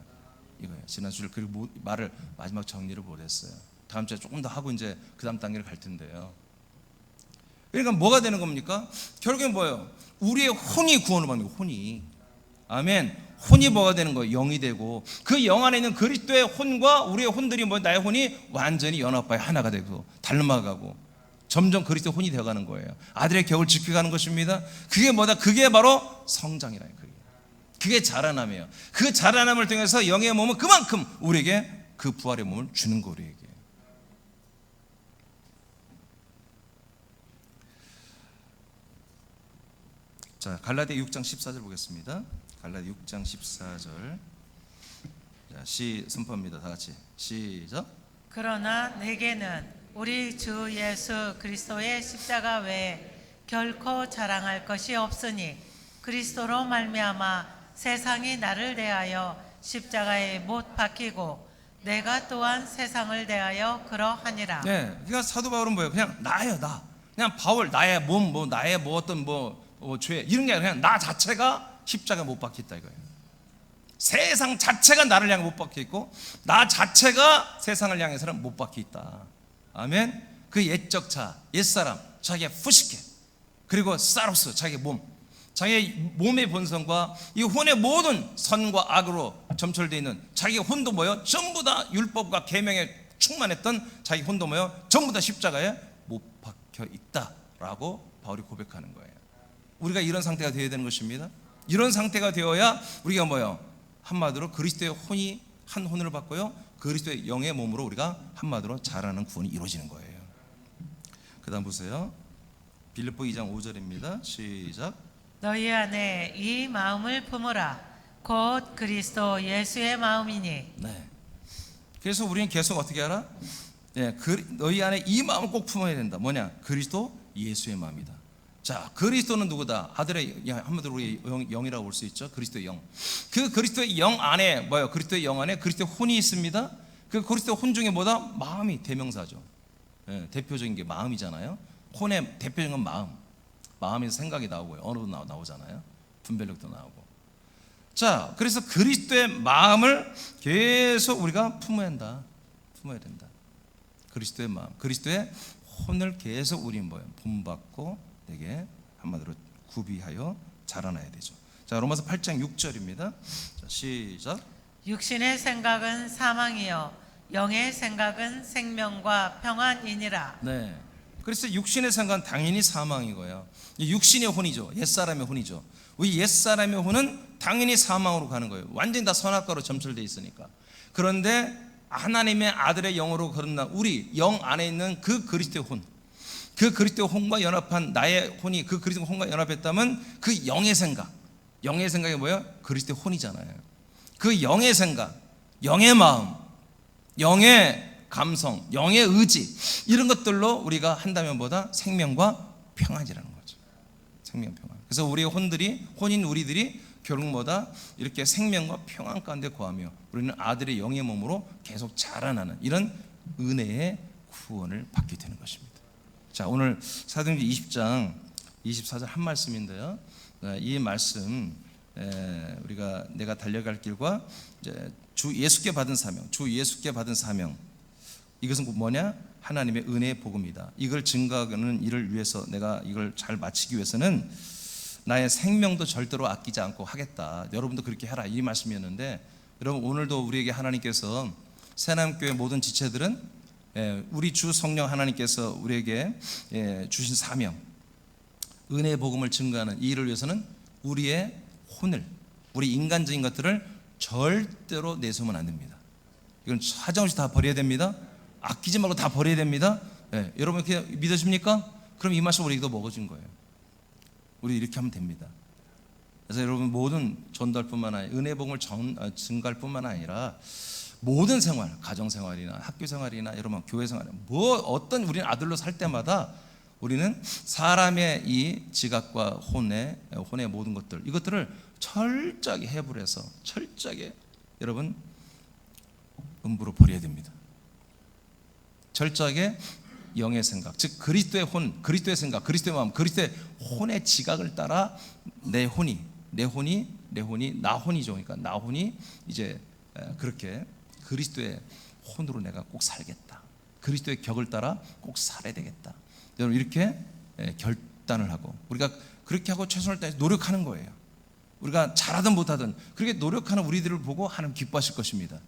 이거예요. 지난주에 그 말을 마지막 정리를 못했어요. 다음 주에 조금 더 하고 이제 그 다음 단계를 갈 텐데요. 그러니까 뭐가 되는 겁니까? 결국엔 뭐예요? 우리의 혼이 구원을 받는 거예요. 혼이. 아멘. 혼이 뭐가 되는 거예요? 영이 되고 그 영 안에 있는 그리스도의 혼과 우리의 혼들이 뭐 나의 혼이 완전히 연합하여 하나가 되고 닮아가고 점점 그리스도의 혼이 되어가는 거예요. 아들의 격을 지켜가는 것입니다. 그게 뭐다? 그게 바로 성장이라는 거예요. 그게 자라남이에요. 그 자라남을 통해서 영의 몸은 그만큼 우리에게 그 부활의 몸을 주는 거 우리에게. 자, 갈라디아 6장 14절 보겠습니다. 갈라디아 6장 14절. 자, 선포합니다. 다 같이 시작. 그러나 내게는 우리 주 예수 그리스도의 십자가 외에 결코 자랑할 것이 없으니 그리스도로 말미암아 세상이 나를 대하여 십자가에 못 박히고 내가 또한 세상을 대하여 그러하니라. 네, 그러니까 사도 바울은 뭐예요? 그냥 나예요, 나. 그냥 바울 나의 몸, 뭐 나의 뭐 어떤 죄 이런 게 아니라 그냥 나 자체가 십자가 못 박혔다 이거예요. 세상 자체가 나를 향해 못 박혀 있고 나 자체가 세상을 향해서는 못 박혀 있다. 아멘. 그 옛적 자, 옛사람, 자기의 후식계, 그리고 사로스, 자기의 몸, 자기의 몸의 본성과 이 혼의 모든 선과 악으로 점철되어 있는 자기의 혼도 뭐예요? 전부 다 율법과 계명에 충만했던 자기 혼도 뭐예요? 전부 다 십자가에 못 박혀 있다라고 바울이 고백하는 거예요. 우리가 이런 상태가 되어야 되는 것입니다. 이런 상태가 되어야 우리가 뭐예요? 한마디로 그리스도의 혼이 한 혼을 받고요, 그리스도의 영의 몸으로 우리가 한마디로 자라는 구원이 이루어지는 거예요. 그 다음 보세요. 빌립보 2장 5절입니다. 시작. 너희 안에 이 마음을 품으라. 곧 그리스도 예수의 마음이니. 네. 그래서 우리는 계속 어떻게 알아? 네, 너희 안에 이 마음을 꼭 품어야 된다. 뭐냐? 그리스도 예수의 마음이다. 자, 그리스도는 누구다? 아들의, 한마디로 우리 영이라고 볼 수 있죠. 그리스도의 영. 그 그리스도의 영 안에 뭐예요? 그리스도의 영 안에 그리스도의 혼이 있습니다. 그 그리스도의 혼 중에 뭐다? 마음이 대명사죠. 예, 대표적인 게 마음이잖아요. 혼의 대표적인 건 마음. 마음에서 생각이 나오고요, 언어도 나오잖아요. 분별력도 나오고. 자, 그래서 그리스도의 마음을 계속 우리가 품어야 한다. 품어야 된다. 그리스도의 마음, 그리스도의 혼을 계속 우리는 뭐예요? 본받고 되게 한마디로 구비하여 자라나야 되죠. 자, 로마서 8장 6절입니다. 자, 시작. 육신의 생각은 사망이요 영의 생각은 생명과 평안이니라. 네. 그래서 육신의 생각은 당연히 사망이고요. 육신의 혼이죠. 옛사람의 혼이죠. 우리 옛사람의 혼은 당연히 사망으로 가는 거예요. 완전히 다 선악과로 점철되어 있으니까. 그런데 하나님의 아들의 영으로 거듭난 우리 영 안에 있는 그 그리스도의 혼, 그 그리스도의 혼과 연합한 나의 혼이 그 그리스도의 혼과 연합했다면 그 영의 생각, 영의 생각이 뭐예요? 그리스도의 혼이잖아요. 그 영의 생각, 영의 마음, 영의 감성, 영의 의지, 이런 것들로 우리가 한다면 뭐다? 생명과 평안이라는 거죠. 생명, 평안. 그래서 우리의 혼인 우리들이 결국 뭐다? 이렇게 생명과 평안 가운데 거하며 우리는 아들의 영의 몸으로 계속 자라나는 이런 은혜의 구원을 받게 되는 것입니다. 자, 오늘 사도행전 20장 24절 한 말씀인데요. 이 말씀 우리가 내가 달려갈 길과 이제 주 예수께 받은 사명, 주 예수께 받은 사명, 이것은 뭐냐? 하나님의 은혜의 복음이다. 이걸 증거하는 일을 위해서 내가 이걸 잘 마치기 위해서는 나의 생명도 절대로 아끼지 않고 하겠다. 여러분도 그렇게 해라, 이 말씀이었는데, 여러분 오늘도 우리에게 하나님께서 새남교회 모든 지체들은 우리 주 성령 하나님께서 우리에게 주신 사명, 은혜의 복음을 증거하는 이 일을 위해서는 우리의 혼을, 우리 인간적인 것들을 절대로 내세우면 안 됩니다. 이건 사정없이 다 버려야 됩니다. 아끼지 말고 다 버려야 됩니다. 예, 여러분 그냥 믿으십니까? 그럼 이 말씀 우리도 먹어진 거예요. 우리 이렇게 하면 됩니다. 그래서 여러분 모든 전도할뿐만 아니라 은혜 복음을 증가할 뿐만 아니라 모든 생활, 가정 생활이나 학교 생활이나 여러분 교회 생활, 뭐 어떤 우리는 아들로 살 때마다 우리는 사람의 이 지각과 혼의 모든 것들, 이것들을 철저하게 해부해서 철저하게 여러분 음부로 버려야 됩니다. 철저하게 영의 생각, 즉 그리스도의 혼, 그리스도의 생각, 그리스도의 마음, 그리스도의 혼의 지각을 따라 내 혼이 나 혼이죠. 그러니까 나 혼이 이제 그렇게 그리스도의 혼으로 내가 꼭 살겠다. 그리스도의 격을 따라 꼭 살아야 되겠다. 여러분 이렇게 결단을 하고 우리가 그렇게 하고 최선을 다해서 노력하는 거예요. 우리가 잘하든 못하든 그렇게 노력하는 우리들을 보고 하나님 기뻐하실 것입니다.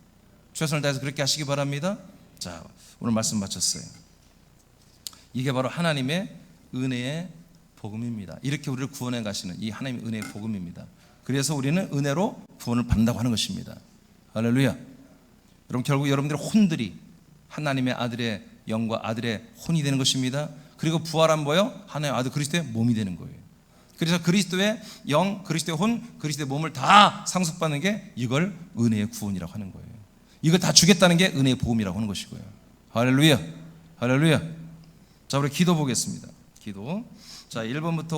최선을 다해서 그렇게 하시기 바랍니다. 자, 오늘 말씀 마쳤어요. 이게 바로 하나님의 은혜의 복음입니다. 이렇게 우리를 구원해 가시는 이 하나님의 은혜의 복음입니다. 그래서 우리는 은혜로 구원을 받는다고 하는 것입니다. 할렐루야. 여러분 결국 여러분들의 혼들이 하나님의 아들의 영과 아들의 혼이 되는 것입니다. 그리고 부활한 뭐요? 하나님의 아들 그리스도의 몸이 되는 거예요. 그래서 그리스도의 영, 그리스도의 혼, 그리스도의 몸을 다 상속받는 게 이걸 은혜의 구원이라고 하는 거예요. 이걸 다 주겠다는 게 은혜의 보험이라고 하는 것이고요. 할렐루야. 할렐루야. 자, 우리 기도 보겠습니다. 기도. 자, 1번부터